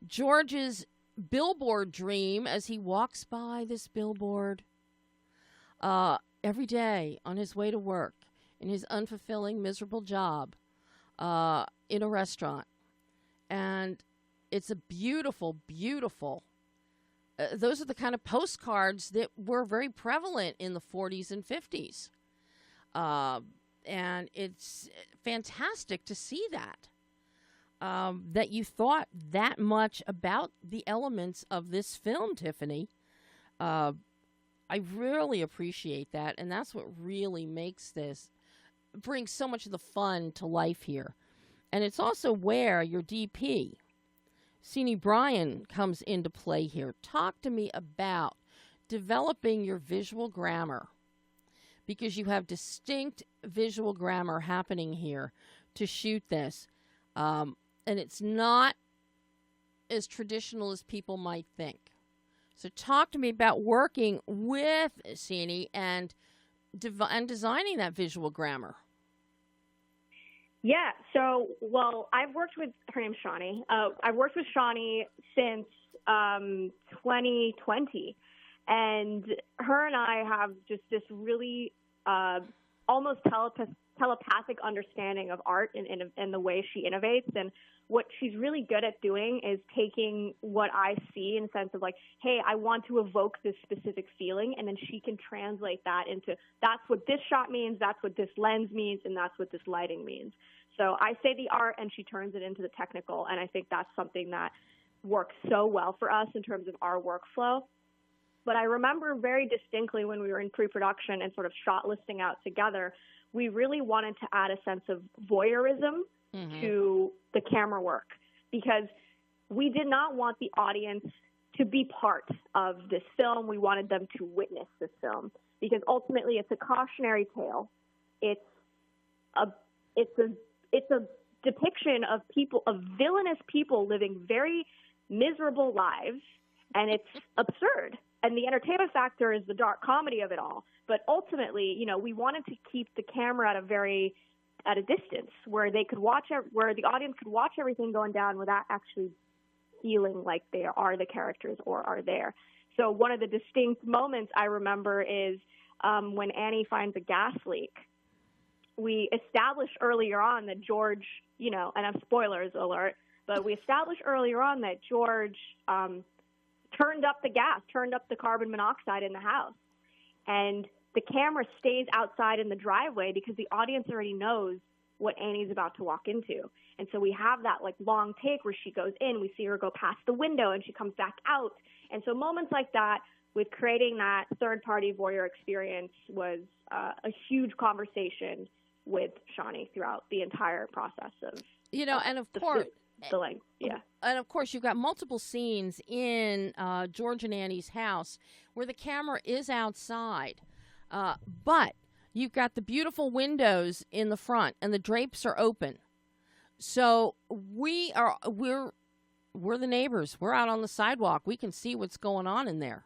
George's billboard dream as he walks by this billboard every day on his way to work in his unfulfilling, miserable job in a restaurant. And it's a beautiful, beautiful, those are the kind of postcards that were very prevalent in the 40s and 50s. And it's fantastic to see that. That you thought that much about the elements of this film, Tiffany. I really appreciate that, and that's what really brings so much of the fun to life here. And it's also where your DP, Ceenie Bryan, comes into play here. Talk to me about developing your visual grammar, because you have distinct visual grammar happening here to shoot this. And it's not as traditional as people might think. So talk to me about working with Ceenie and designing that visual grammar. Yeah, so, I've worked with, her name's Shawnee. I've worked with Shawnee since 2020. And her and I have just this really almost telepathic understanding of art and the way she innovates. And what she's really good at doing is taking what I see in the sense of like, hey, I want to evoke this specific feeling, and then she can translate that into, that's what this shot means, that's what this lens means, and that's what this lighting means. So I say the art, and she turns it into the technical, and I think that's something that works so well for us in terms of our workflow. But I remember very distinctly when we were in pre-production and sort of shot listing out together, we really wanted to add a sense of voyeurism to the camera work, because we did not want the audience to be part of this film. We wanted them to witness this film, because ultimately it's a cautionary tale. It's a depiction of people, of villainous people living very miserable lives, and it's absurd. And the entertainment factor is the dark comedy of it all. But ultimately, you know, we wanted to keep the camera at a distance where they could where the audience could watch everything going down without actually feeling like they are the characters or are there. So one of the distinct moments I remember is when Annie finds a gas leak. We established earlier on that George, you know, and I'm spoilers alert, but we established earlier on that George turned up the gas, turned up the carbon monoxide in the house. And the camera stays outside in the driveway because the audience already knows what Annie's about to walk into. And so we have that like long take where she goes in, we see her go past the window and she comes back out. And so moments like that with creating that third-party voyeur experience was a huge conversation with Shawnee throughout the entire process of, you know, and of course, and of course, you've got multiple scenes in George and Annie's house where the camera is outside, but you've got the beautiful windows in the front and the drapes are open. So we're the neighbors. We're out on the sidewalk. We can see what's going on in there.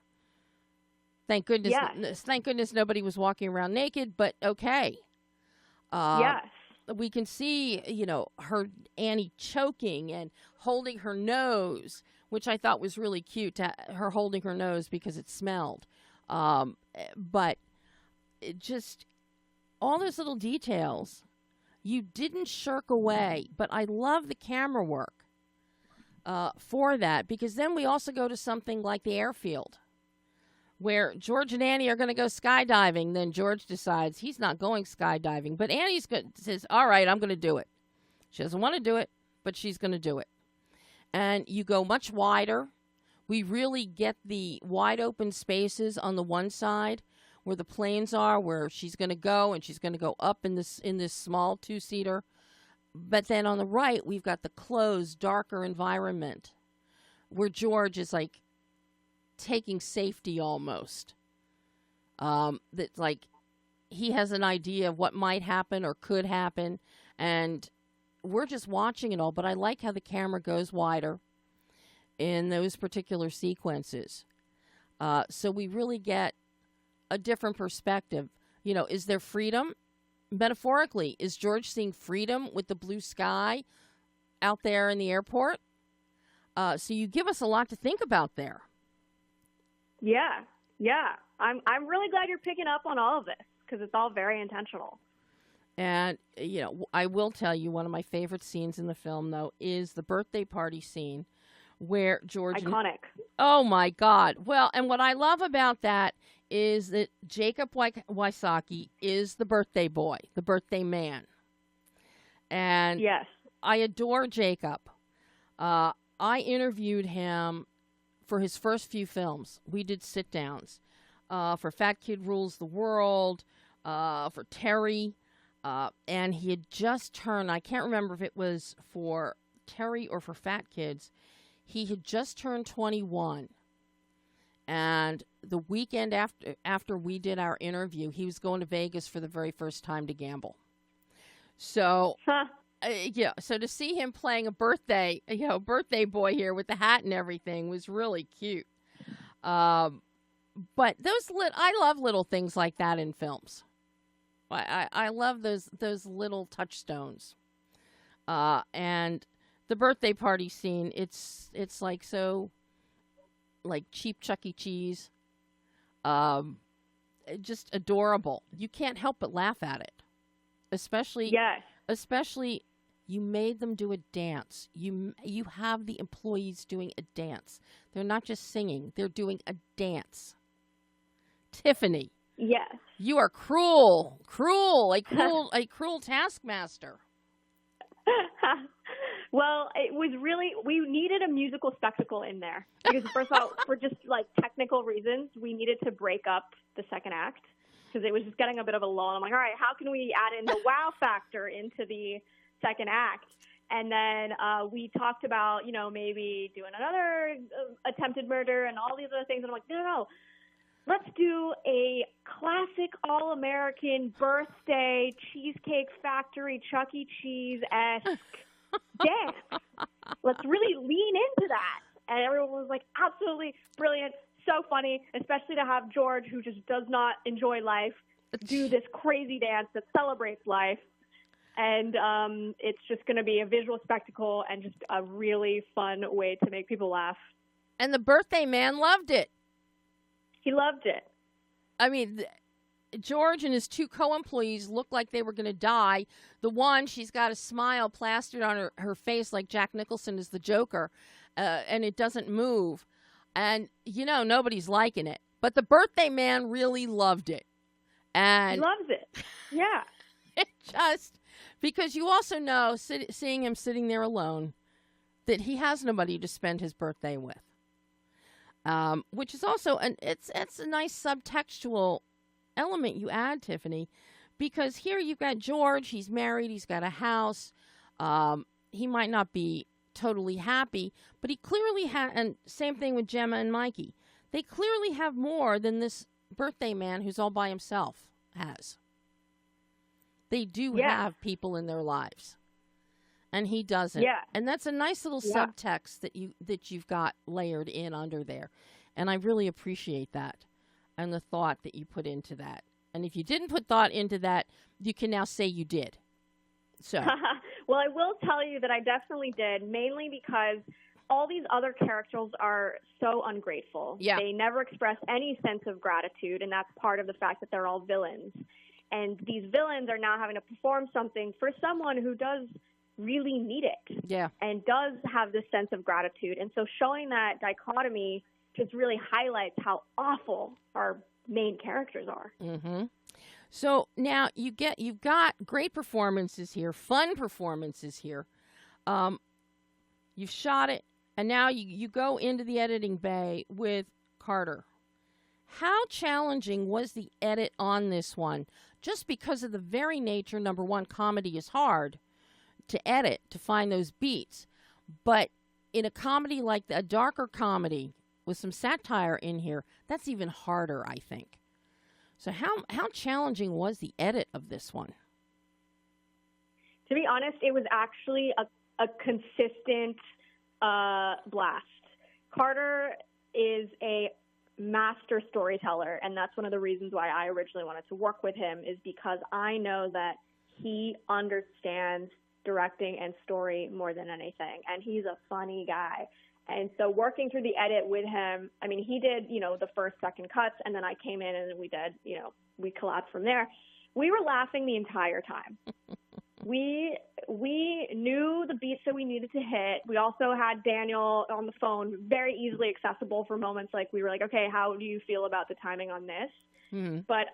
Thank goodness. Yes. Thank goodness nobody was walking around naked. But okay. Yes. We can see, you know, Annie choking and holding her nose, which I thought was really cute. Her holding her nose because it smelled. But it just all those little details, you didn't shirk away. But I love the camera work for that, because then we also go to something like the airfield, where George and Annie are going to go skydiving. Then George decides he's not going skydiving, but Annie says, all right, I'm going to do it. She doesn't want to do it, but she's going to do it. And you go much wider. We really get the wide open spaces on the one side where the planes are, where she's going to go, and she's going to go up in this small two-seater. But then on the right, we've got the closed, darker environment where George is like taking safety almost. That like he has an idea of what might happen or could happen, and we're just watching it all. But I like how the camera goes wider in those particular sequences. So we really get a different perspective. You know, is there freedom? Metaphorically, is George seeing freedom with the blue sky out there in the airport? So you give us a lot to think about there. Yeah. I'm really glad you're picking up on all of this, because it's all very intentional. And, you know, I will tell you one of my favorite scenes in the film, though, is the birthday party scene where George... Iconic. Oh, my God. Well, and what I love about that is that Jacob Wysocki is the birthday boy, the birthday man. And yes, I adore Jacob. I interviewed him for his first few films. We did sit-downs for Fat Kid Rules the World, for Terry, and he had just turned, I can't remember if it was for Terry or for Fat Kids, he had just turned 21. And the weekend after we did our interview, he was going to Vegas for the very first time to gamble. So, so to see him playing a birthday boy here with the hat and everything was really cute. But I love little things like that in films. I love those little touchstones. And the birthday party scene, it's like so, like cheap Chuck E. Cheese. Just adorable. You can't help but laugh at it. Especially you made them do a dance. You have the employees doing a dance. They're not just singing, they're doing a dance. Tiffany. Yes. You are cruel, a cruel taskmaster. Well, it was really, we needed a musical spectacle in there. Because first of all, for just like technical reasons, we needed to break up the second act. Because it was just getting a bit of a lull. I'm like, all right, how can we add in the wow factor into the second act? And then we talked about, maybe doing another attempted murder and all these other things. And I'm like, no. Let's do a classic all-American birthday Cheesecake Factory Chuck E. Cheese-esque dance. Let's really lean into that. And everyone was like, absolutely brilliant, so funny, especially to have George, who just does not enjoy life, do this crazy dance that celebrates life. And it's just going to be a visual spectacle and just a really fun way to make people laugh. And the birthday man loved it. He loved it. I mean, George and his two co-employees looked like they were going to die. The one, she's got a smile plastered on her face like Jack Nicholson is the Joker, and it doesn't move. And, nobody's liking it. But the birthday man really loved it. And he loves it. Yeah. It just, because you also know, seeing him sitting there alone, that he has nobody to spend his birthday with. Which is also, it's a nice subtextual element you add, Tiffany, because here you've got George, he's married, he's got a house, he might not be totally happy, but he clearly and same thing with Gemma and Mikey, they clearly have more than this birthday man who's all by himself has. They do have people in their lives. And he doesn't. Yeah. And that's a nice little subtext that you've got layered in under there. And I really appreciate that and the thought that you put into that. And if you didn't put thought into that, you can now say you did. So well, I will tell you that I definitely did, mainly because all these other characters are so ungrateful. Yeah. They never express any sense of gratitude, and that's part of the fact that they're all villains. And these villains are now having to perform something for someone who does really need it. Yeah. And does have this sense of gratitude. And so showing that dichotomy just really highlights how awful our main characters are. Mm-hmm. So now you've got great performances here, fun performances here. You've shot it, and now you go into the editing bay with Carter. How challenging was the edit on this one? Just because of the very nature, number one, comedy is hard to edit, to find those beats. But in a comedy like a darker comedy with some satire in here, that's even harder, I think. So how challenging was the edit of this one? To be honest, it was actually a consistent blast. Carter is a master storyteller, and that's one of the reasons why I originally wanted to work with him, is because I know that he understands directing and story more than anything, and he's a funny guy. And so working through the edit with him, I mean, he did, the first, second cuts, and then I came in and we did, we collapsed from there. We were laughing the entire time. We knew the beats that we needed to hit. We also had Daniel on the phone, very easily accessible for moments like we were like, okay, how do you feel about the timing on this? Mm-hmm. But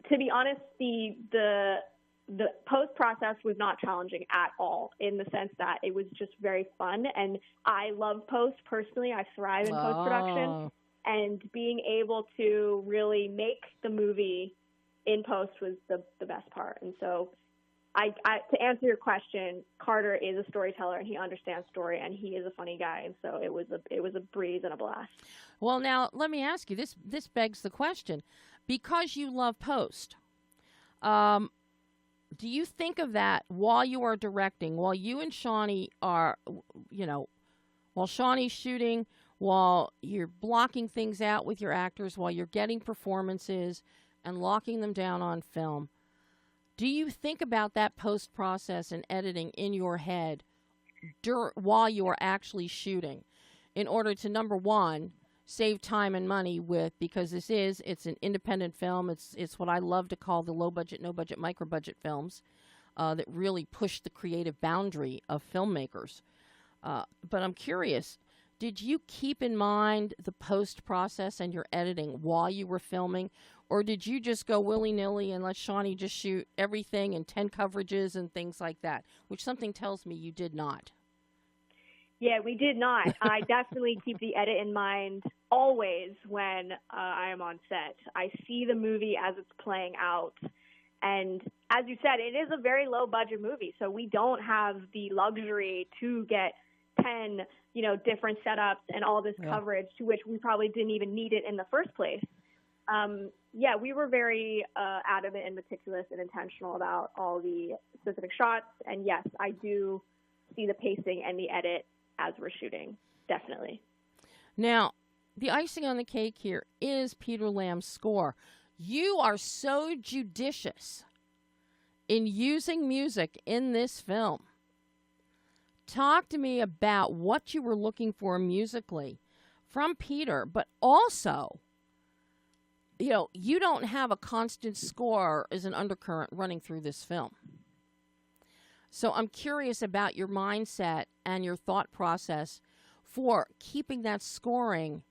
to be honest, the post process was not challenging at all, in the sense that it was just very fun. And I love post personally. I thrive in post production, and being able to really make the movie in post was the best part. And so I to answer your question, Carter is a storyteller, and he understands story, and he is a funny guy. And so it was a breeze and a blast. Well, now let me ask you, this begs the question, because you love post, do you think of that while you are directing, while you and Shawnee are, while Shawnee's shooting, while you're blocking things out with your actors, while you're getting performances and locking them down on film, do you think about that post process and editing in your head while you are actually shooting, in order to, number one, save time and money with, because it's an independent film. It's what I love to call the low budget, no budget, micro budget films that really push the creative boundary of filmmakers. But I'm curious, did you keep in mind the post process and your editing while you were filming, or did you just go willy-nilly and let Shawnee just shoot everything in 10 coverages and things like that, which something tells me you did not? Yeah, we did not. I definitely keep the edit in mind always when I am on set. I see the movie as it's playing out. And as you said, it is a very low-budget movie, so we don't have the luxury to get 10, different setups and all this coverage, to which we probably didn't even need it in the first place. We were very adamant and meticulous and intentional about all the specific shots. And yes, I do see the pacing and the edit as we're shooting, definitely. Now, the icing on the cake here is Peter Lamb's score. You are so judicious in using music in this film. Talk to me about what you were looking for musically from Peter, but also, you don't have a constant score as an undercurrent running through this film. So I'm curious about your mindset and your thought process for keeping that scoring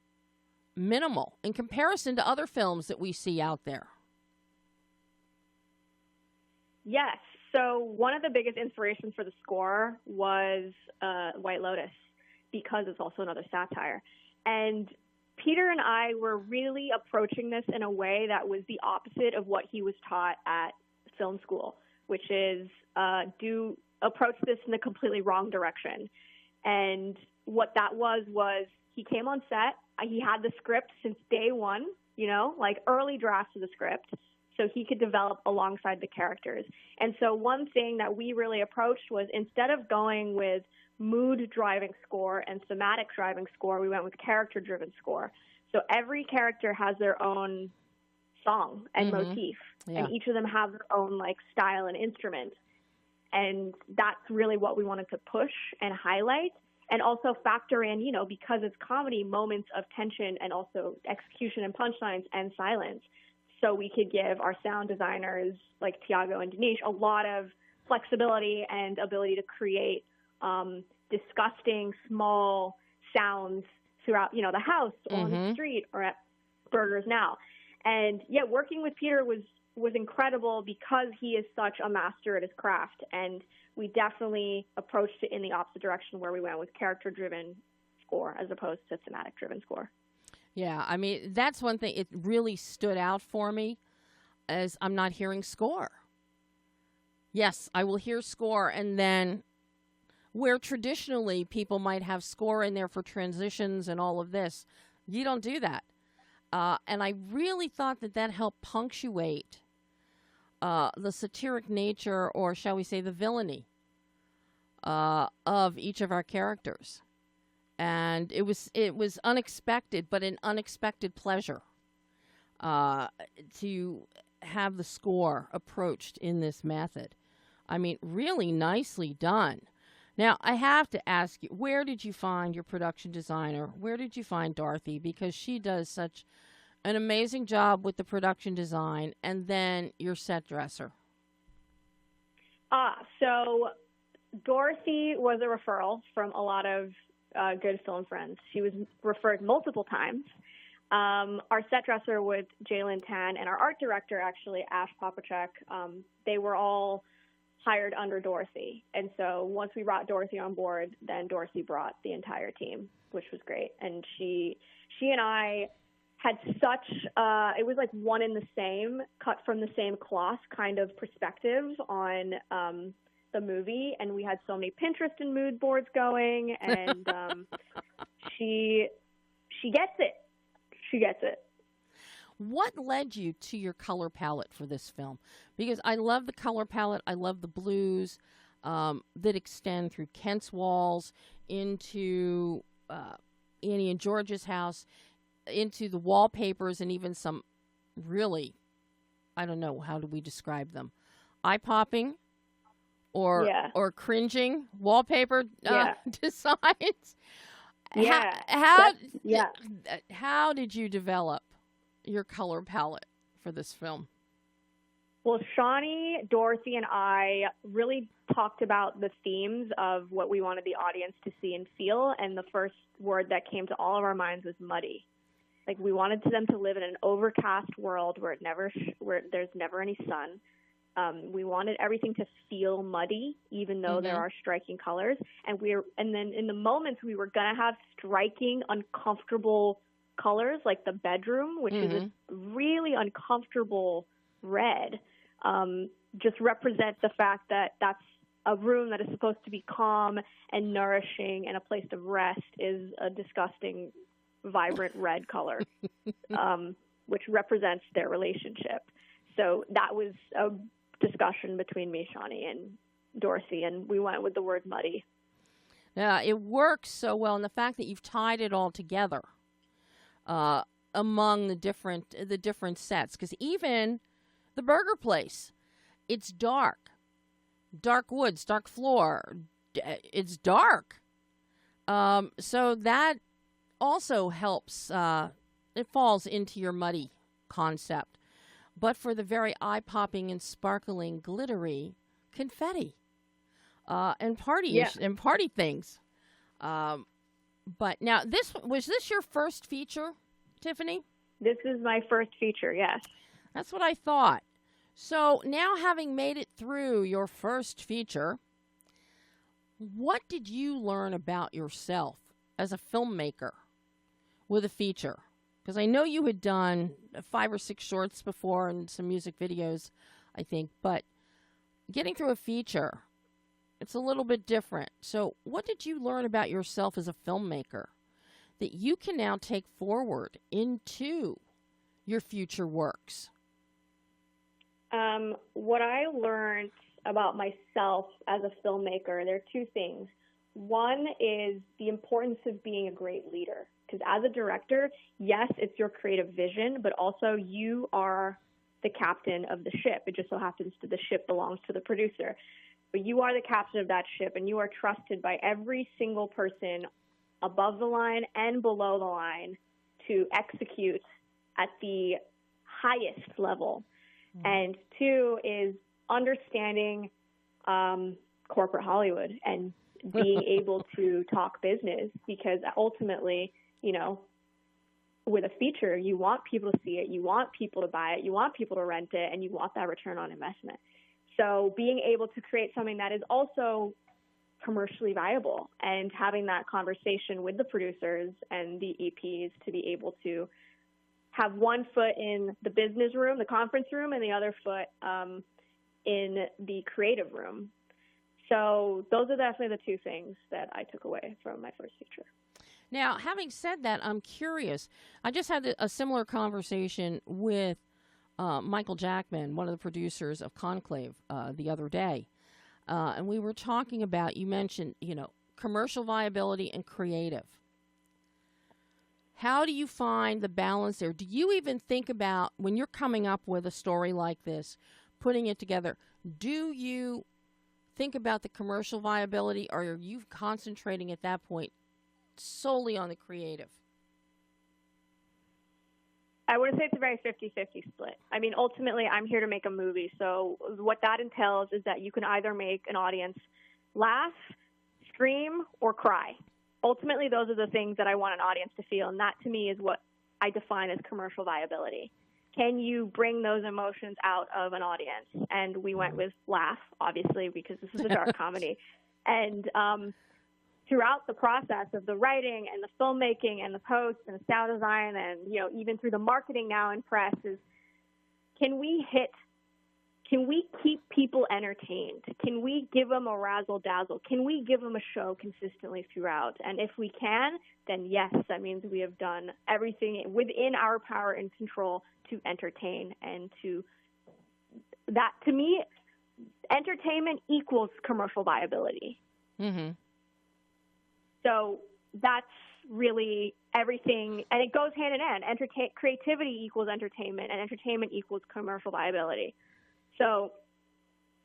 minimal in comparison to other films that we see out there. Yes. So one of the biggest inspirations for the score was White Lotus, because it's also another satire. And Peter and I were really approaching this in a way that was the opposite of what he was taught at film school, which is approach this in the completely wrong direction. And what that was he came on set. He had the script since day one, early drafts of the script, so he could develop alongside the characters. And so one thing that we really approached was, instead of going with mood-driving score and thematic-driving score, we went with character-driven score. So every character has their own song and motif, and each of them have their own style and instrument. And that's really what we wanted to push and highlight, and also factor in, because it's comedy, moments of tension and also execution and punchlines and silence. So we could give our sound designers like Tiago and Denise a lot of flexibility and ability to create disgusting small sounds throughout, the house or on the street or at Burgers Now. And working with Peter was incredible because he is such a master at his craft. And we definitely approached it in the opposite direction, where we went with character-driven score as opposed to thematic-driven score. Yeah, I mean, that's one thing. It really stood out for me, as I'm not hearing score. Yes, I will hear score, and then where traditionally people might have score in there for transitions and all of this, you don't do that. And I really thought that helped punctuate the satiric nature, or shall we say the villainy, of each of our characters. And it was unexpected, but an unexpected pleasure to have the score approached in this method. I mean, really nicely done. Now, I have to ask you, where did you find your production designer? Where did you find Dorothy? Because she does such an amazing job with the production design, and then your set dresser. So Dorothy was a referral from a lot of good film friends. She was referred multiple times. Our set dresser was Jalen Tan, and our art director, actually, Ash Popachek, they were all hired under Dorothy. And so once we brought Dorothy on board, then Dorothy brought the entire team, which was great. And she and I had such, it was like one in the same, cut from the same cloth kind of perspective on the movie. And we had so many Pinterest and mood boards going, and she gets it. She gets it. What led you to your color palette for this film? Because I love the color palette. I love the blues that extend through Kent's walls into Annie and George's house, into the wallpapers, and even some really, I don't know, how do we describe them? Eye-popping or cringing wallpaper designs. Yeah. How did you develop your color palette for this film? Well, Shawnee, Dorothy, and I really talked about the themes of what we wanted the audience to see and feel, and the first word that came to all of our minds was muddy. Like, we wanted them to live in an overcast world where there's never any sun. We wanted everything to feel muddy, even though there are striking colors. And then in the moments we were gonna have striking, uncomfortable colors, like the bedroom, which is a really uncomfortable red, just represent the fact that that's a room that is supposed to be calm and nourishing and a place of rest is a disgusting, vibrant red color, which represents their relationship. So that was a discussion between me, Shawnee, and Dorothy, and we went with the word muddy. Yeah, it works so well, and the fact that you've tied it all together among the different sets, because even the burger place, it's dark woods, dark floor, it's dark. So that also helps. It falls into your muddy concept, but for the very eye-popping and sparkling, glittery confetti and party things. But now, was this your first feature, Tiffany? This is my first feature, yes. That's what I thought. So now, having made it through your first feature, what did you learn about yourself as a filmmaker with a feature? Because I know you had done 5 or 6 shorts before and some music videos, I think, but getting through a feature, it's a little bit different. So what did you learn about yourself as a filmmaker that you can now take forward into your future works? What I learned about myself as a filmmaker, there are 2 things. One is the importance of being a great leader. Because as a director, yes, it's your creative vision, but also you are the captain of the ship. It just so happens that the ship belongs to the producer. But you are the captain of that ship, and you are trusted by every single person above the line and below the line to execute at the highest level. And 2 is understanding corporate Hollywood and being able to talk business, because ultimately, you know, with a feature, you want people to see it, you want people to buy it, you want people to rent it, and you want that return on investment. So being able to create something that is also commercially viable and having that conversation with the producers and the EPs to be able to have one foot in the business room, the conference room, and the other foot in the creative room. So those are definitely the 2 things that I took away from my first feature. Now, having said that, I'm curious. I just had a similar conversation with Michael Jackman, one of the producers of Conclave, the other day. And we were talking about, you mentioned, commercial viability and creative. How do you find the balance there? Do you even think about, when you're coming up with a story like this, putting it together, do you think about the commercial viability, or are you concentrating at that point solely on the creative? I would say it's a very 50-50 split. I mean, ultimately, I'm here to make a movie. So what that entails is that you can either make an audience laugh, scream, or cry. Ultimately, those are the things that I want an audience to feel, and that, to me, is what I define as commercial viability. Can you bring those emotions out of an audience? And we went with laugh, obviously, because this is a dark comedy. And throughout the process of the writing and the filmmaking and the post and the sound design and, even through the marketing now and press, is can we keep people entertained? Can we give them a razzle-dazzle? Can we give them a show consistently throughout? And if we can, then yes, that means we have done everything within our power and control to entertain. And that, to me, entertainment equals commercial viability. Mm-hmm. So that's really everything, and it goes hand in hand. Creativity equals entertainment, and entertainment equals commercial viability. So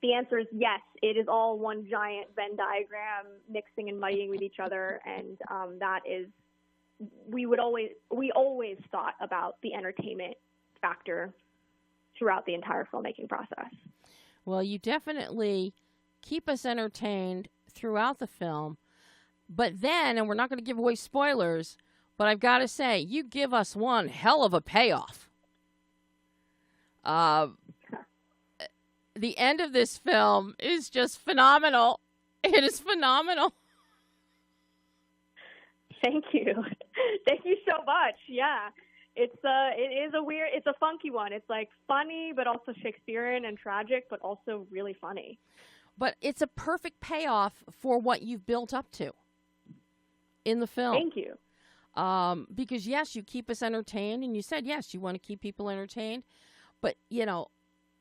the answer is yes. It is all one giant Venn diagram, mixing and muddying with each other, and that is, we always thought about the entertainment factor throughout the entire filmmaking process. Well, you definitely keep us entertained throughout the film, but then, and we're not going to give away spoilers, but I've got to say, you give us one hell of a payoff. The end of this film is just phenomenal. It is phenomenal. Thank you. Thank you so much. Yeah. It is it's a funky one. It's like funny, but also Shakespearean and tragic, but also really funny. But it's a perfect payoff for what you've built up to in the film. Thank you. Because yes, you keep us entertained, and you said, yes, you want to keep people entertained, but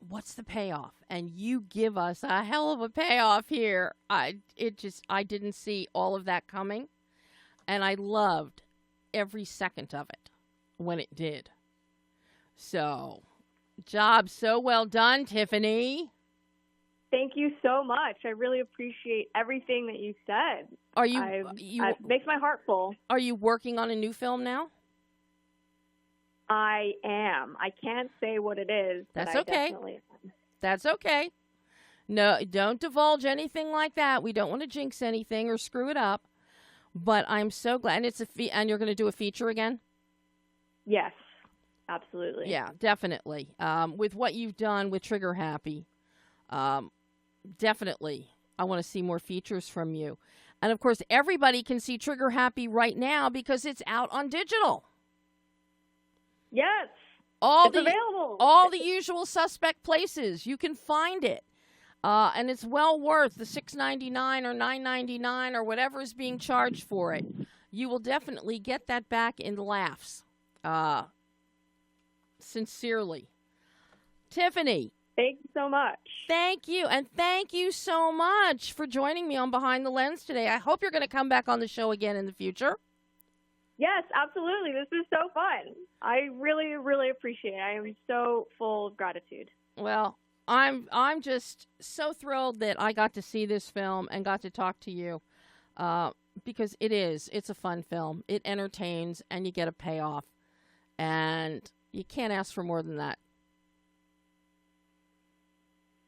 what's the payoff? And you give us a hell of a payoff here. I didn't see all of that coming, and I loved every second of it when it did. So, job so well done, Tiffany. Thank you so much. I really appreciate everything that you said. It makes my heart full. Are you working on a new film now? I am. I can't say what it is. That's okay. That's okay. No, don't divulge anything like that. We don't want to jinx anything or screw it up. But I'm so glad. And and you're going to do a feature again? Yes, absolutely. Yeah, definitely. With what you've done with Trigger Happy, definitely. I want to see more features from you. And of course, everybody can see Trigger Happy right now because it's out on digital. Yes, it's available. All the usual suspect places. You can find it. And it's well worth the $6.99 or $9.99 or whatever is being charged for it. You will definitely get that back in laughs. Sincerely. Tiffany. Thank you so much. Thank you. And thank you so much for joining me on Behind the Lens today. I hope you're going to come back on the show again in the future. Yes, absolutely. This is so fun. I really, really appreciate it. I am so full of gratitude. Well, I'm just so thrilled that I got to see this film and got to talk to you because it's a fun film. It entertains and you get a payoff. And you can't ask for more than that.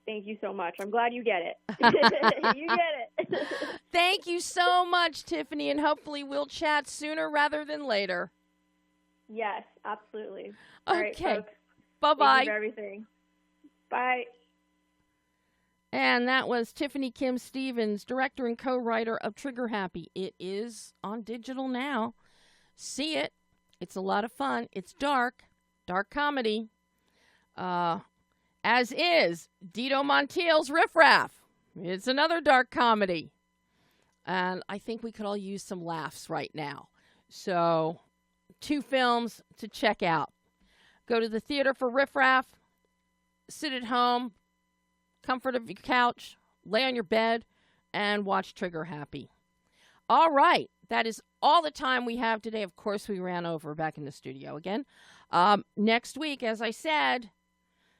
Thank you so much. I'm glad you get it. You get it. Thank you so much, Tiffany, and hopefully we'll chat sooner rather than later. Yes, absolutely. Okay. All right, folks. Bye-bye. Thank you for everything. Bye. And that was Tiffany Kim Stevens, director and co-writer of Trigger Happy. It is on digital now. See it. It's a lot of fun. It's dark comedy. As is DITO Montiel's Riff Raff. It's another dark comedy. And I think we could all use some laughs right now. So, 2 films to check out. Go to the theater for Riff Raff. Sit at home, comfort of your couch, lay on your bed, and watch Trigger Happy. All right. That is all the time we have today. Of course, we ran over back in the studio again. Next week, as I said,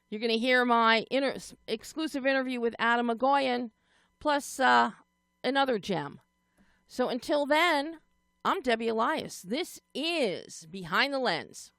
you're going to hear my exclusive interview with Adam Agoyan, plus another gem. So until then, I'm Debbie Elias. This is Behind the Lens.